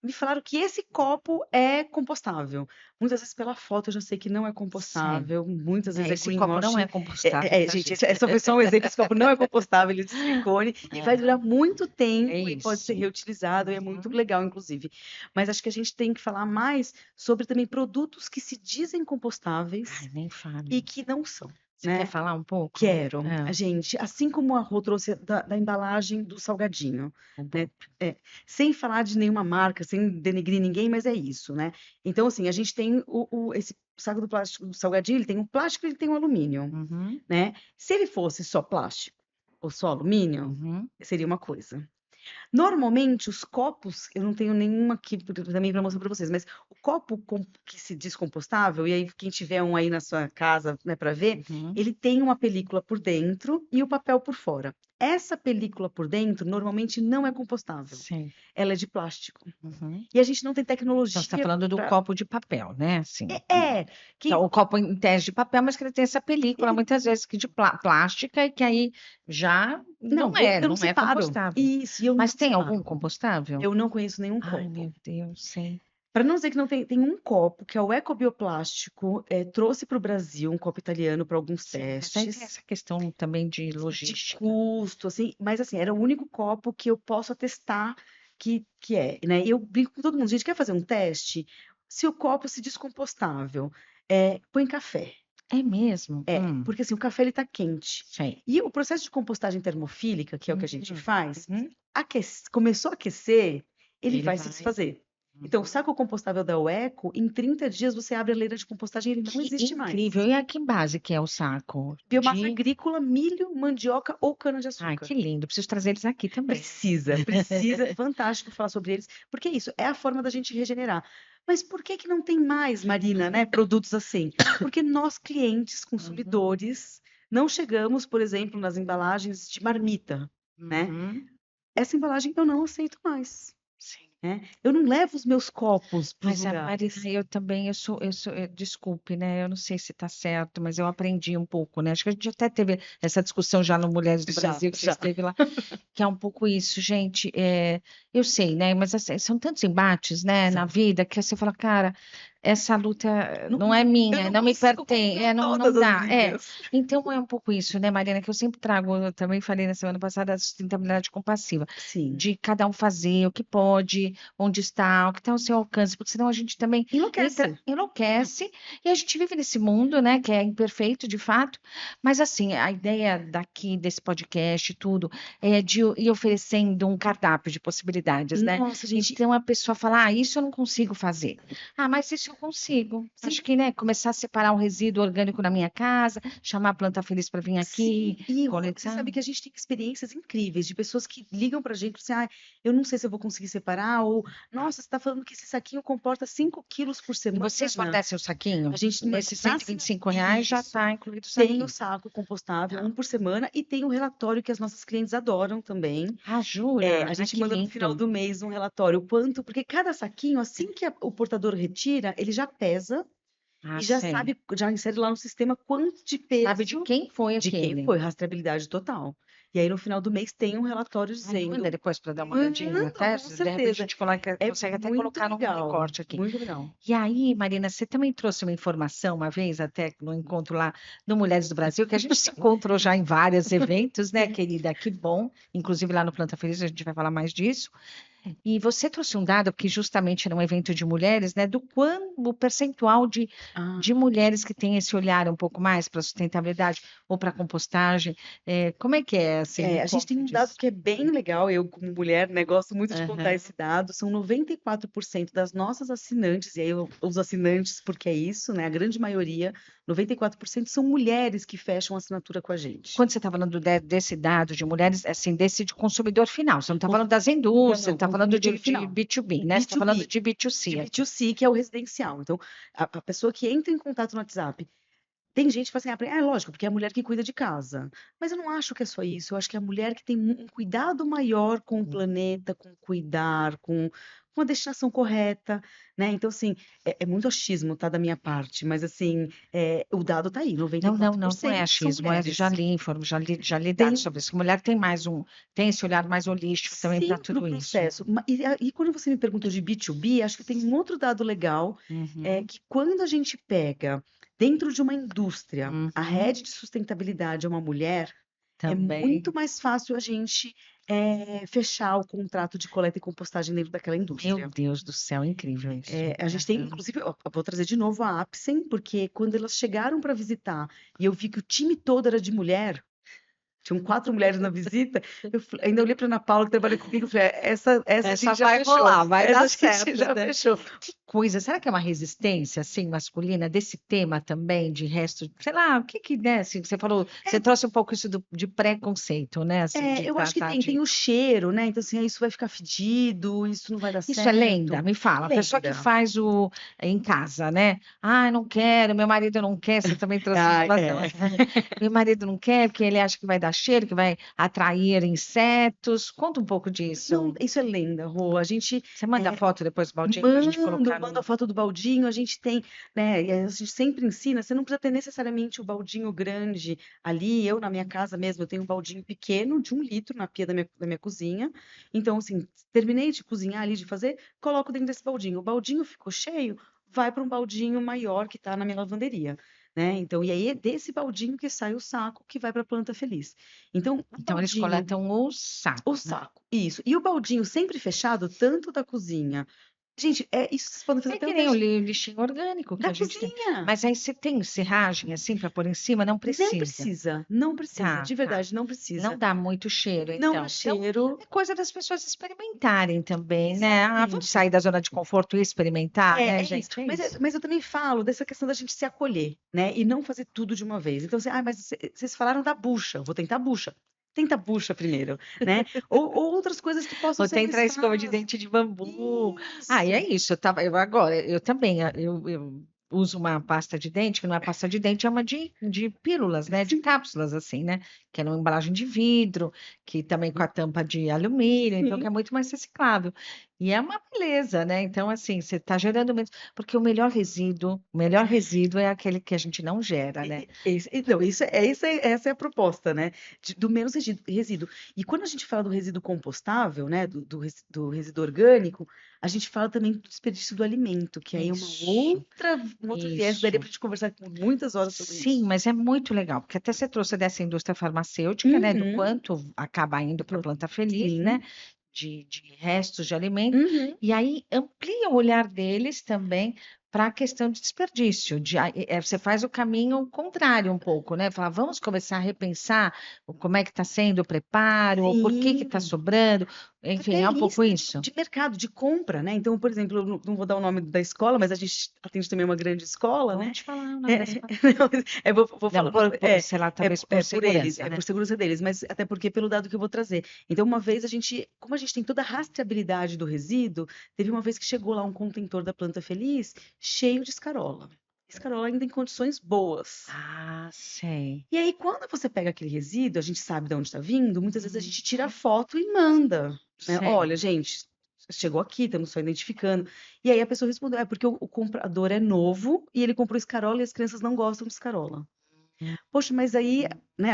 me falaram que esse copo é compostável. Muitas vezes pela foto eu já sei que não é Sim. compostável, muitas vezes é Esse copo não é greenwashing. compostável, tá, Gente, gente? essa foi só um exemplo, esse copo não é compostável, ele é de silicone e vai durar muito É tempo e pode ser isso. reutilizado, e é muito Uhum. legal, inclusive. Mas acho que a gente tem que falar mais sobre também produtos que se dizem Ai, compostáveis nem fale. e que não são, Você quer né? falar um pouco? Quero. A Ah, gente, assim como a Rô trouxe da embalagem do salgadinho, um né? pouco. Sem falar de nenhuma marca, sem denegrir ninguém, mas é isso, né? Então, assim, a gente tem esse saco do plástico do salgadinho, ele tem o plástico e ele tem o alumínio, Uhum, né? Se ele fosse só plástico ou só alumínio, uhum. seria uma coisa. Normalmente, os copos, eu não tenho nenhuma aqui também para mostrar para vocês, mas o copo que se diz compostável, e aí quem tiver um aí na sua casa, né, para ver, Uhum. ele tem uma película por dentro e o papel por fora. Essa película por dentro normalmente não é compostável, Sim. ela é de plástico. Uhum. E a gente não tem Então, você está tecnologia falando do para. copo de papel, né? Assim, que é Que o copo em tese de papel, mas que ele tem essa película, ele. muitas vezes que de plástica, e que aí já Não, eu não não é separo. compostável. Isso, e eu Mas não tem algum separo. compostável? Eu não conheço nenhum Ai, copo. meu Deus, sim. Para não dizer que não tem, tem um copo que é o ecobioplástico, trouxe para o Brasil, um copo italiano para alguns Sim, mas aí tem testes essa questão também de de logística. custo, assim, mas assim, era o único copo que eu posso atestar que é, né? Eu brinco com todo mundo, a gente quer fazer um teste? Se o copo se descompostável, põe café. É mesmo? Porque assim, o café ele tá quente. Sei. E o processo de compostagem termofílica, que é o que a gente Uhum, faz, uhum. começou a aquecer, ele Ele vai se vai. desfazer. Então, o Uhum. saco compostável da UECO, em 30 dias você abre a leira de compostagem e ele não Que existe incrível. mais. E a que base que é o saco? Biomassa De. agrícola, milho, mandioca ou Ai, cana-de-açúcar. que lindo. Preciso trazer eles aqui também. Precisa, é fantástico falar sobre eles, porque é isso, é a forma da gente regenerar. Mas por que que não tem mais, Marina, né, produtos assim? Porque nós, clientes, Uhum, consumidores, não chegamos, por exemplo, nas embalagens de marmita, né? uhum. Essa embalagem eu não aceito mais. Sim. né? Eu não levo os meus copos para os Mas a Marina, lugares. eu também, desculpe, né? Eu não sei se está certo, mas eu aprendi um pouco, né? Acho que a gente até teve essa discussão já no Mulheres do Já, Brasil, que você já. esteve lá, que é um pouco isso, gente. Eu sei, né? Mas assim, são tantos embates, né, na São. vida, que você fala, cara, essa luta Não- não é eu minha, não não me consigo pertence, comprar não todas as dá. brigas. Então é um pouco isso, né, Marina, que eu sempre trago, eu também falei na semana passada, a sustentabilidade compassiva, Sim. de cada um fazer o que pode, onde está, o que está ao seu alcance, porque senão a gente também Enlouquece. enlouquece, e a gente vive nesse mundo, né, que é imperfeito de fato, mas assim, a ideia daqui, desse podcast, tudo, é de ir oferecendo um cardápio de possibilidades, né? Nossa, gente, Então a pessoa fala, isso eu não consigo fazer. Ah, mas isso eu consigo. sim, Acho que, né, começar a separar o resíduo orgânico na minha casa, chamar a Planta Feliz para vir sim. aqui, E Rô, você coletar. sabe que a gente tem experiências incríveis de pessoas que ligam pra gente e assim, eu não sei se eu vou conseguir separar, ou, nossa, você está falando que esse saquinho comporta 5 quilos por E vocês semana. fornecem o A saquinho? gente, Nesses na R$ 125 já isso, está incluído o tem o saquinho. saco compostável, Tá. um por semana, e tem o relatório que as nossas clientes adoram também. Ah, jura? A Ah, gente que manda no final lindo. do mês um relatório, o quanto, porque cada saquinho, assim que o portador retira, ele já pesa Ah, e já sei. sabe, já insere lá no sistema quanto de Sabe de peso quem foi de quem aquele? foi, rastreabilidade total. E aí no final do mês tem um relatório Ai, me manda dizendo, depois para dar uma olhadinha. manda, Até, com de repente a certeza. gente É consegue até muito colocar num legal, recorte aqui. muito legal. E aí, Marina, você também trouxe uma informação uma vez, até no encontro lá no Mulheres do Brasil, que a gente se encontrou já em vários eventos, né, querida? Que bom. Inclusive lá no Planta Feliz, a gente vai falar mais disso. E você trouxe um dado, porque justamente era um evento de mulheres, né, do quanto o percentual de Ah, mulheres que têm esse olhar um pouco mais para a sustentabilidade ou para a compostagem. Como é que é, assim, me a gente tem conta um dado disso. que é bem legal, eu como mulher, né, gosto muito de contar Aham. esse dado, são 94% das nossas assinantes, e aí eu uso assinantes porque é isso, né, a grande maioria, 94% são mulheres que fecham assinatura com a gente. Quando você está falando desse dado de mulheres, assim, desse de consumidor final, você não está falando Consu- das Não, indústrias, não, está falando consumidor de final. B2B, O né? Você está falando B2B, de de B2C aqui. B2C, que é o residencial. Então, a pessoa que entra em contato no WhatsApp, tem gente que fala assim, é lógico, porque é a mulher que cuida de casa. Mas eu não acho que é só isso. Eu acho que é a mulher que tem um cuidado maior com o planeta, com cuidar, com a destinação correta, né? Então, assim, é muito achismo, tá, da minha parte. Mas, assim, o dado tá aí, Não, não, não, não é 94% são achismo, já mulheres. li, já li dados Tem, sobre isso. Que mulher tem tem esse olhar mais holístico também para sim, para o tudo isso. processo. E quando você me perguntou de B2B, acho que tem um outro dado legal, é Uhum, que quando a gente pega dentro de uma indústria, a uhum, rede de sustentabilidade é uma mulher, é muito também. mais fácil a gente fechar o contrato de coleta e compostagem dentro daquela Meu indústria. Deus do céu, incrível isso. A gente tem, Aham. inclusive, ó, eu vou trazer de novo a Apsen, porque quando elas chegaram para visitar e eu vi que o time todo era de mulher, tinham 4 mulheres na visita. Ainda olhei para Ana Paula, que trabalha comigo, e falei: essa a Essa gente já vai fechou. rolar, vai Essa dar a gente certo, já né? fechou". Que coisa, será que é uma resistência, assim, masculina, desse tema também, de resto, sei lá, o que que, né, assim, você falou, você trouxe um pouco isso de preconceito, né, assim, de Eu acho que tratar tem de... o cheiro, né? Então, assim, isso vai ficar fedido, isso não vai dar Isso é lenda? certo. Me fala, É a pessoa que lenda. faz em casa, né? Ah, não quero, meu marido não quer, você também trouxe Ah, informação. é. Meu marido não quer, porque ele acha que vai dar cheiro, que vai atrair insetos. Conta um pouco Não, disso. isso é lenda, Rô. A gente Você manda a foto depois do baldinho para a gente colocar manda a no... foto do baldinho, a gente tem, né? E a gente sempre ensina, você não precisa ter necessariamente o baldinho grande ali. Eu, na minha casa mesmo, eu tenho um baldinho pequeno de 1 litro na pia da minha cozinha. Então, assim, terminei de cozinhar ali, de fazer, coloco dentro desse baldinho. O baldinho ficou cheio, vai para um baldinho maior que está na minha lavanderia. Né? Então, e aí é desse baldinho que sai o saco que vai para a planta feliz. Então, o Então, eles baldinho coletam o o saco, né? saco, isso. E o baldinho sempre fechado, tanto da cozinha. Gente, isso vocês podem fazer É até que o nem o teste lixinho orgânico que da a gente tem. cozinha. Mas aí você tem serragem, assim, para pôr em cima? Não Não precisa. precisa, não precisa, Tá, de tá. verdade, não Não precisa. dá muito cheiro, Não dá então. Então, cheiro. é coisa das pessoas experimentarem também, né? Ah, vamos Exatamente. sair da zona de conforto e experimentar, né, É isso. gente? É Mas, isso. mas eu também falo dessa questão da gente se acolher, né? E não fazer tudo de uma vez. Então, assim, mas vocês falaram da bucha, eu vou tentar a bucha. Tenta a bucha primeiro, né? Ou outras coisas que possam Ou ser tem mais escova de fáceis. dente de bambu. Ah, e Isso. é isso. Eu também, eu uso uma pasta de dente, que não é pasta de dente, é uma de pílulas, né? De Sim, cápsulas, assim, né? Que é numa embalagem de vidro, que também com a tampa de alumínio, então que sim. é muito mais reciclável. E é uma beleza, né? Então, assim, você está gerando menos. Porque o melhor resíduo é aquele que a gente não gera, né? Não, essa é a proposta, né? Do menos resíduo. E quando a gente fala do resíduo compostável, né? Do resíduo orgânico, a gente fala também do desperdício do alimento, que aí é Isso, um outro viés, daria isso. para a gente conversar por muitas horas sobre Sim, isso. mas é muito legal, porque até você trouxe dessa indústria farmacêutica, né? Do Uhum, quanto acaba indo para a planta feliz, né? sim. De restos de alimento, Uhum. e aí amplia o olhar deles também para a questão de desperdício. Você faz o caminho contrário um pouco, né? Fala, vamos começar a repensar como é que está sendo o preparo, ou por que está Sim. sobrando, enfim, Até é um pouco lista isso. de mercado, de compra, né? Então, por exemplo, eu não vou dar o nome da escola, mas a gente atende também uma grande escola, né? Pode falar o nome É, da escola. não, vou Não, falar, sei lá, talvez por por eles, segurança, por né? segurança deles, mas até porque pelo dado que eu vou trazer. Então, uma vez como a gente tem toda a rastreabilidade do resíduo, teve uma vez que chegou lá um contentor da Planta Feliz cheio de escarola. Escarola ainda em condições boas. Ah, sei. E aí, quando você pega aquele resíduo, a gente sabe de onde está vindo, muitas vezes a gente tira a Uhum, foto e manda, né? sei. Olha, gente, chegou aqui, estamos só identificando. E aí a pessoa respondeu, é porque o comprador é novo e ele comprou escarola e as crianças não gostam de escarola. Poxa, mas aí, né,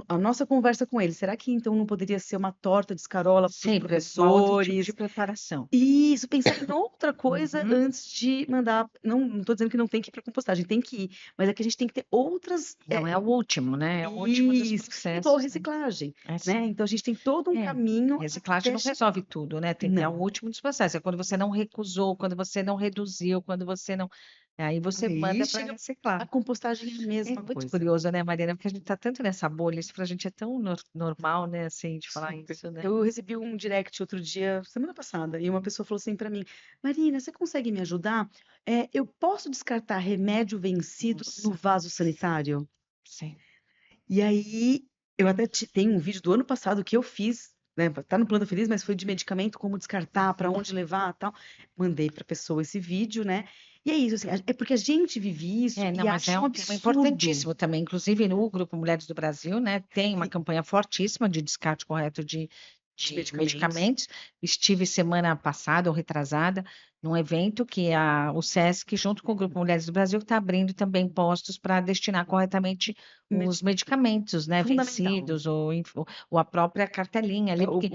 a nossa conversa com ele, será que então não poderia ser uma torta de escarola para os Sei, uma outro tipo de professores? preparação. Isso, pensar em outra coisa Uhum. antes de mandar. Não estou dizendo que não tem que ir para compostagem, tem que ir, mas é que a gente tem que ter outras. Não é o último, né? É o último dos Isso, igual processos, né? reciclagem, É né? assim. Então a gente tem todo um É, caminho reciclagem até não chegar. resolve tudo, né? É o Não, último dos processos. É quando você não recusou, quando você não reduziu, quando você não. Aí você aí manda para chega reciclar. a compostagem é a É mesma muito coisa. curioso, né, Mariana? Porque a gente está tanto nessa bolha, isso para a gente é tão normal, né, assim, de falar Super. isso, né? Eu recebi um direct outro dia, semana passada, e uma pessoa falou assim para mim: Marina, você consegue me ajudar? Eu posso descartar remédio vencido no Nossa, vaso sanitário? sim. E aí, eu até tenho um vídeo do ano passado que eu fiz, né? Tá no Plano Feliz, mas foi de medicamento, como descartar, para onde levar, tal. Mandei para a pessoa esse vídeo, né? E é isso, assim, é porque a gente vive isso Não, e mas é acha um um tema absurdo importantíssimo também. Inclusive, no Grupo Mulheres do Brasil, né, tem uma sim, campanha fortíssima de descarte correto de, de de medicamentos. medicamentos. Estive semana passada ou retrasada num evento que o SESC, junto com o Grupo Mulheres do Brasil, está abrindo também postos para destinar corretamente os Medi- medicamentos, né, Fundamental. vencidos, ou a própria cartelinha ali, porque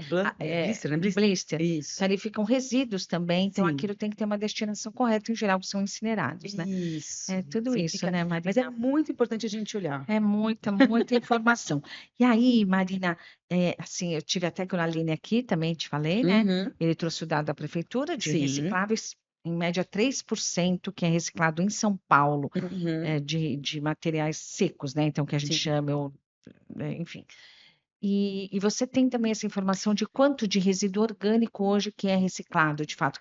Blister, né? Blister. blister. Isso. Então, ali ficam resíduos também, então Sim. aquilo tem que ter uma destinação correta, em geral, são incinerados, né? Isso. É tudo Sim, isso, fica. né, Mas é Marina? muito importante a gente olhar. É muita, muita informação. E aí, Marina, assim, eu tive até com a Aline aqui, também te falei, né? Uhum. Ele trouxe o dado da prefeitura de Sim. recicláveis, em média 3% que é reciclado em São Paulo, Uhum. de materiais secos, né? Então, que a gente Sim. chama, enfim. E você tem também essa informação de quanto de resíduo orgânico hoje que é reciclado, de fato,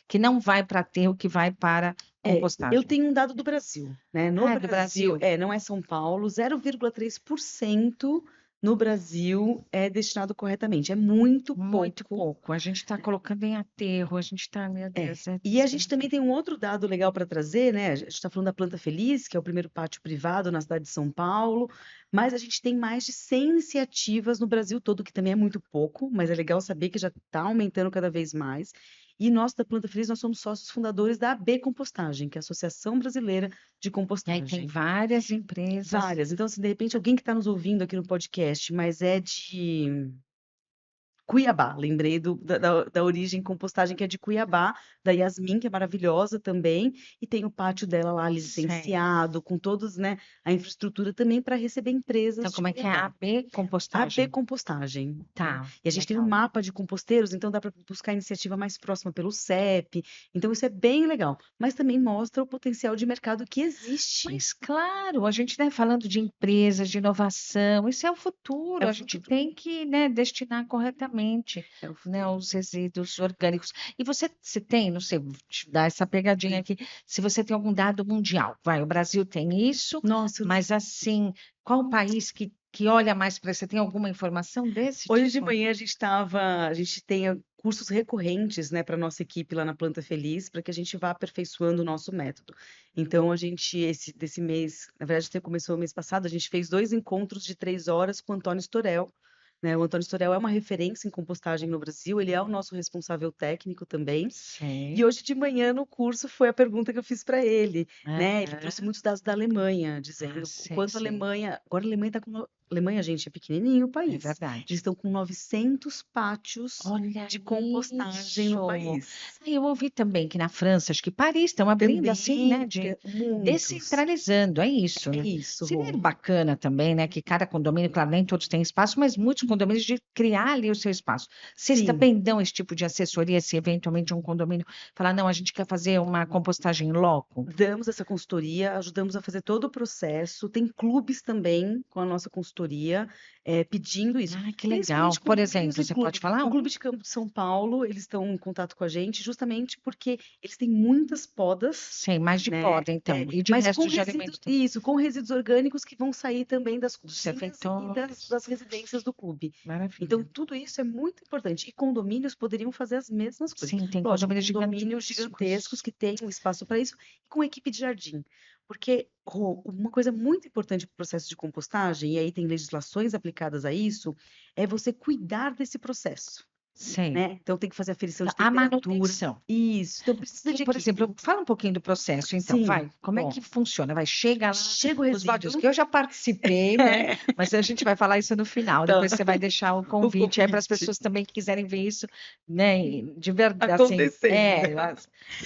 que não vai para aterro, que vai para Eu compostagem. tenho um dado do Brasil, né? No Ah, é do Brasil, Brasil. não é São Paulo, 0,3% no Brasil é destinado corretamente. É muito Muito pouco. pouco. A gente está colocando em aterro, a gente está, meu Deus, E a gente também tem um outro dado legal para trazer, né? A gente está falando da Planta Feliz, que é o primeiro pátio privado na cidade de São Paulo, mas a gente tem mais de 100 iniciativas no Brasil todo, que também é muito pouco, mas é legal saber que já está aumentando cada vez mais. E nós da Planta Feliz, nós somos sócios fundadores da AB Compostagem, que é a Associação Brasileira de e aí tem Compostagem. várias empresas. Várias. Então, se de repente alguém que está nos ouvindo aqui no podcast, mas é de Cuiabá, lembrei da origem compostagem que é de Cuiabá, da Yasmin, que é maravilhosa também, e tem o pátio dela lá Sei. licenciado, com todos, né, a infraestrutura também para receber Então, empresas de como é que é a Cuiabá. AB AB compostagem? Compostagem, né? Tá, E a gente tem um legal. mapa de composteiros, então dá para buscar iniciativa mais próxima pelo CEP. Então isso é bem legal, mas também mostra o potencial de mercado que existe. Mas, claro, a gente, né, falando de empresas, de inovação, isso é o É futuro, o a gente futuro. tem que, né, destinar corretamente, É o né, futuro. os resíduos orgânicos. E você tem, não sei, vou te dar essa pegadinha aqui, se você tem algum dado mundial, vai, o Brasil tem isso, Nossa, mas assim, qual o país que olha mais para isso? Você tem alguma informação desse hoje de tipo? manhã a gente tem cursos recorrentes, né, para nossa equipe lá na Planta Feliz, para que a gente vá aperfeiçoando o nosso método. Então, desse mês, na verdade, até começou o mês passado, a gente fez 2 encontros de 3 horas com o Antônio Storel, né? O Antônio Storel é uma referência em compostagem no Brasil, ele é o nosso responsável técnico também. Sei. E hoje de manhã no curso foi a pergunta que eu fiz para ele, né? Ele Aham. trouxe muitos dados da Alemanha, dizendo o Sei, quanto a sei. Alemanha. Agora a Alemanha está com. Alemanha, gente, é pequenininho o É país. Eles verdade. estão com 900 pátios Olha de compostagem no isso. país. Eu ouvi também que na França, acho que Paris, estão abrindo assim, né? Também, De muitos. descentralizando, é isso, É né? isso, Seria Rô. bacana também, né? Que cada condomínio, claro, nem todos têm espaço, mas muitos condomínios de criar ali o seu espaço. Vocês Sim. também dão esse tipo de assessoria, se eventualmente um condomínio falar, não, a gente quer fazer uma compostagem em loco? Damos essa consultoria, ajudamos a fazer todo o processo. Tem clubes também com a nossa consultoria, pedindo isso. Ah, que legal. Principalmente Por condomínios exemplo, e você pode falar? O Clube de Campo de São Paulo, eles estão em contato com a gente justamente porque eles têm muitas podas, Sei, mais de né? poda, então. E de Mas com resto de resíduos, alimento também. isso, com resíduos orgânicos que vão sair também das Dos cozinhas e refeitórios. das residências do clube. Então, Maravilha. tudo isso é muito importante. E condomínios poderiam fazer as mesmas coisas. Sim, tem Lógico, condomínios condomínios gigantescos que têm um espaço para isso e com equipe de jardim. Porque, Rô, uma coisa muito importante para o processo de compostagem, e aí tem legislações aplicadas a isso, é você cuidar desse processo, Sei. né? Então tem que fazer aferição de A temperatura. manutenção. Isso, então precisa de Por equipe. exemplo, fala um pouquinho do processo, então, Sim, vai. Como é bom, que funciona? Vai, chega lá, chega o os baldes, resíduo. que eu já participei, né? Mas a gente vai falar isso no final. Tá. Depois você vai deixar o convite aí para as pessoas também que quiserem ver isso, né? De verdade, assim, Acontecendo.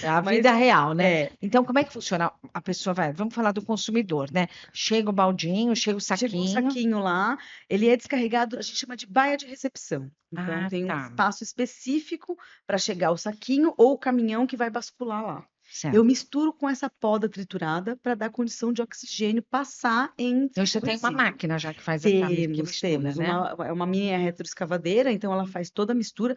a Mas, vida real, né? é, Então, como é que funciona? A pessoa vai, vamos falar do consumidor, né? Chega o baldinho, chega o chegou o saquinho. saquinho lá, ele é descarregado, a gente chama de baia de recepção. Então, Ah, tem um tá. espaço específico para chegar o saquinho ou o caminhão que vai bascular lá. Eu Certo. misturo com essa poda triturada para dar condição de oxigênio passar entre Então, você o tem uma resíduo. máquina já que faz a que mistura, Temos né? uma mini retroescavadeira, então ela faz toda a mistura.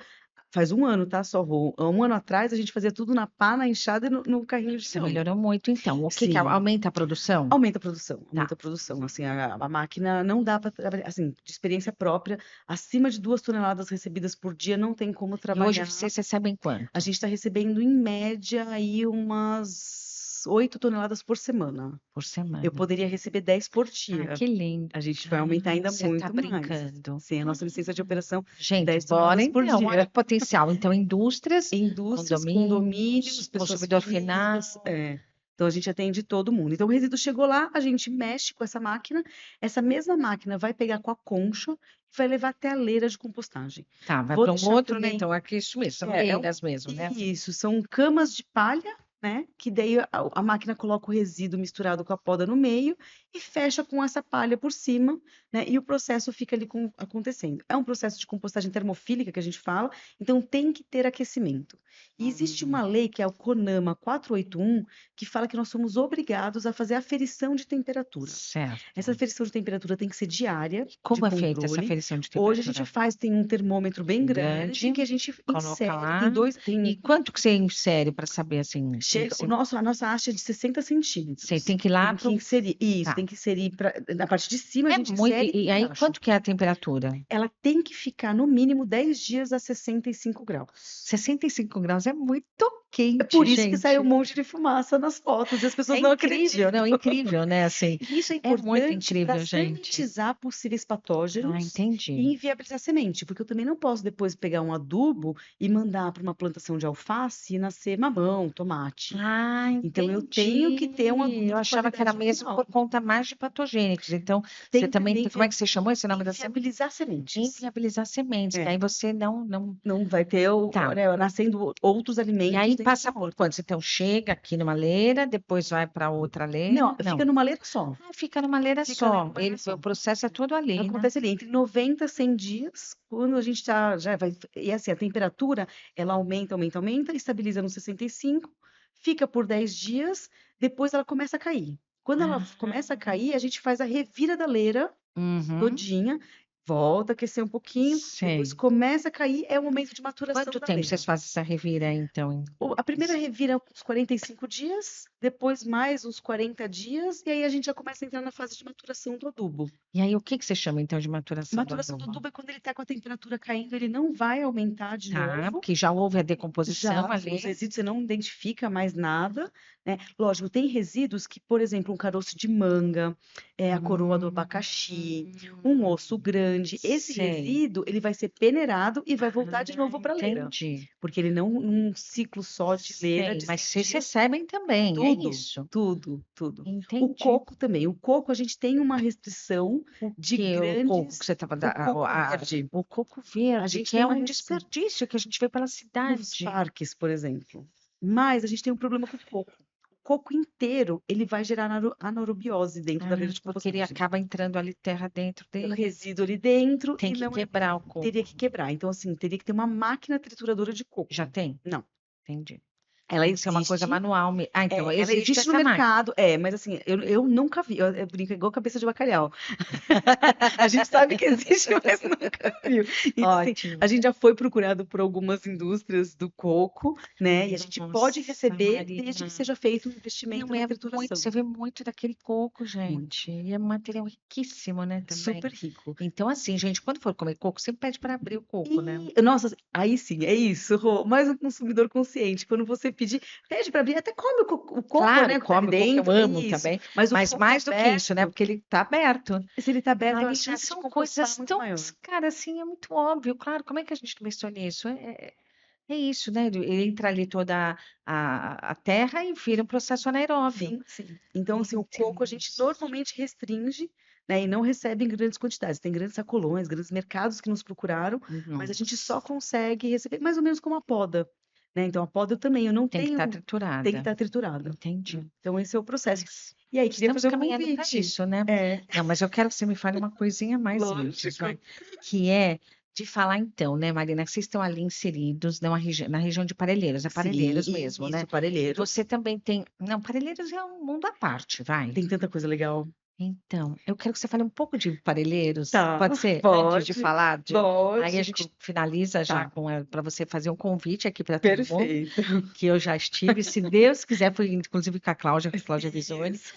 Faz um ano, tá? Só vou. Há um ano atrás a gente fazia tudo na pá, na enxada e no carrinho de Você mão. melhorou muito, então. O que que Sim. aumenta a produção? Aumenta a produção, Tá. aumenta a produção. Assim, a máquina não dá para trabalhar, assim, de experiência própria, acima de 2 toneladas recebidas por dia não tem como E hoje trabalhar. vocês recebem A quanto? gente está recebendo, em média, aí umas 8 toneladas por semana. Por semana. Eu poderia receber 10 por Ah, dia. que lindo. A gente vai aumentar ainda Você tá muito mais. brincando. Sim, a nossa licença de operação, Gente, 10 bora toneladas por então, olha dia. que potencial. Então, indústrias, Indústrias, condomínios, pessoas consumidor final. físicas. Então a gente atende todo mundo. Então o resíduo chegou lá, a gente mexe com essa mesma máquina vai pegar com a concha e vai levar até a leira de compostagem. Tá, vai Vou para um deixar outro, né? também. Então, aqui isso mesmo, são É, leiras mesmo, né? isso, são camas de palha, né? Que daí a máquina coloca o resíduo misturado com a poda no meio e fecha com essa palha por cima, né? E o processo fica ali acontecendo. É um processo de compostagem termofílica que a gente fala, então tem que ter aquecimento. E existe uma lei que é o CONAMA 481, que fala que nós somos obrigados a fazer aferição de temperatura. Certo. Essa aferição de temperatura tem que ser diária, de Como é feita essa controle. aferição de Hoje a temperatura? gente tem um termômetro bem grande que a gente Coloca insere, lá. tem dois, E quanto que você insere para saber assim? a nossa haste é de 60 centímetros. Você tem que ir lá Tem que inserir, isso, Tá. tem que inserir na parte de cima, a gente muito. insere E aí, embaixo. quanto que é a temperatura? Ela tem que ficar no mínimo 10 dias a 65 graus. 65 graus é muito quente, É por isso que gente. sai um monte de fumaça nas fotos e as pessoas não acreditam. Não, incrível, né? Assim, E isso é é muito importante incrível, para gente. sanitizar possíveis Ah, patógenos entendi. e inviabilizar a semente, porque eu também não posso depois pegar um adubo e mandar para uma plantação de alface e nascer mamão, tomate. Ah, Então eu tenho que ter um adubo Eu de achava que era qualidade mesmo final. por conta mais de patogênicos. Então, você Tem também, também como é que você chamou esse nome da semente? inviabilizar sementes. Inviabilizar sementes, que É. aí você não. Não vai ter Tá. nascendo outros alimentos E aí dentro passa da por horta. quantos? Então, chega aqui numa leira, depois vai para outra leira. Não, fica numa leira só. Ah, fica numa leira Fica só. numa leira só. O processo é todo ali, né? Acontece ali entre 90 e 100 dias, quando a gente já vai. E assim, a temperatura, ela aumenta, aumenta, aumenta, estabiliza no 65, fica por 10 dias, depois ela começa a cair. Quando ela começa a cair, a gente faz a revira da leira Uhum. todinha, volta a aquecer um pouquinho, depois Sei. começa a cair, é o momento de maturação Quanto da tempo leira. vocês fazem essa revira aí, então? A primeira revira uns 45 dias, depois mais uns 40 dias, e aí a gente já começa a entrar na fase de maturação do adubo. E aí, o que você chama, então, de maturação do Maturação do adubo? adubo é quando ele está com a temperatura caindo, ele não vai aumentar de Tá, novo. porque já houve a decomposição Já, ali. os resíduos você não identifica mais nada, né? Lógico, tem resíduos que, por exemplo, um caroço de manga, a coroa do abacaxi, um osso grande, grande. Esse Sei. resíduo, ele vai ser peneirado e vai voltar de novo para a leira. Entendi. Porque ele não, num ciclo só de leira, Sei, de mas 5 vocês dias, recebem também, é tudo, isso? tudo, tudo. O Entendi. coco também. O coco, a gente tem uma restrição O de que o coco que grandes. você estava O coco verde. o coco A verde, gente que tem é uma um restrição desperdício que a gente vê pela nos cidade. parques, por exemplo. Mas a gente tem um problema com o coco. O coco inteiro, ele vai gerar anaerobiose dentro da leira de Porque ele compostagem. acaba entrando ali terra dentro Tem o dele. resíduo ali dentro Tem e que não é. quebrar o coco. Teria que quebrar. Então, assim, teria que ter uma máquina trituradora de coco. Já tem? Não. Entendi. Ela Tem que ser uma coisa existe. manual. Então, Ela existe existe no essa máquina. mercado, mas assim, eu nunca vi. Eu brinco igual cabeça de bacalhau. A gente sabe que existe, mas nunca viu. Então, assim, Ótimo. a gente já foi procurado por algumas indústrias do coco, né? E a gente pode Nossa, receber desde que Marina. seja feito um investimento Não, na é muito, trituração. você vê muito daquele coco, Muito. gente. E é um material riquíssimo, né, também. Super rico. Então, assim, gente, quando for comer coco, sempre pede para abrir o coco, né? Nossa, aí sim, é isso, Rô. Mais um consumidor consciente. Quando você pedir, pede para abrir, até come o coco, Claro, né? Que tá come ali o coco, eu dentro, amo isso. também. Mas o Mas coco mais do que isso, né? aberto, Porque ele tá aberto. se ele tá aberto, a Marina, chance de são compostar é coisas muito tão, maior. cara, assim, é muito óbvio. Claro, como é que a gente não pensou nisso? É isso, né? Ele entra ali toda a terra e vira um processo anaeróbio. Sim, sim. Então, assim, o Então, coco a gente normalmente restringe, né? E não recebe em grandes quantidades. Tem grandes sacolões, grandes mercados que nos procuraram, mas a gente só consegue receber mais ou menos como a poda, né? Então, a poda eu não tem que estar tenho, tem que triturada. estar triturada. Entendi. Então, esse é o processo. Mas E aí, queria estamos fazer um caminhando para convite. isso, né? É, Não, mas eu quero que você me fale uma coisinha a mais antes, lógico. vai, que é de falar então, né, Marina, que vocês estão ali inseridos na região de Parelheiros, é Sim, Parelheiros mesmo, isso, né? E Parelheiros. você também tem. Não, Parelheiros é um mundo à parte, vai. Tem tanta coisa legal. Então, eu quero que você fale um pouco de Parelheiros, Tá, pode ser? Antes de pode, falar de. Aí a gente lógico. finaliza já Tá, para você fazer um convite aqui para todo mundo, perfeito. que eu já estive, se Deus quiser, fui inclusive com a Cláudia Visoni. Isso.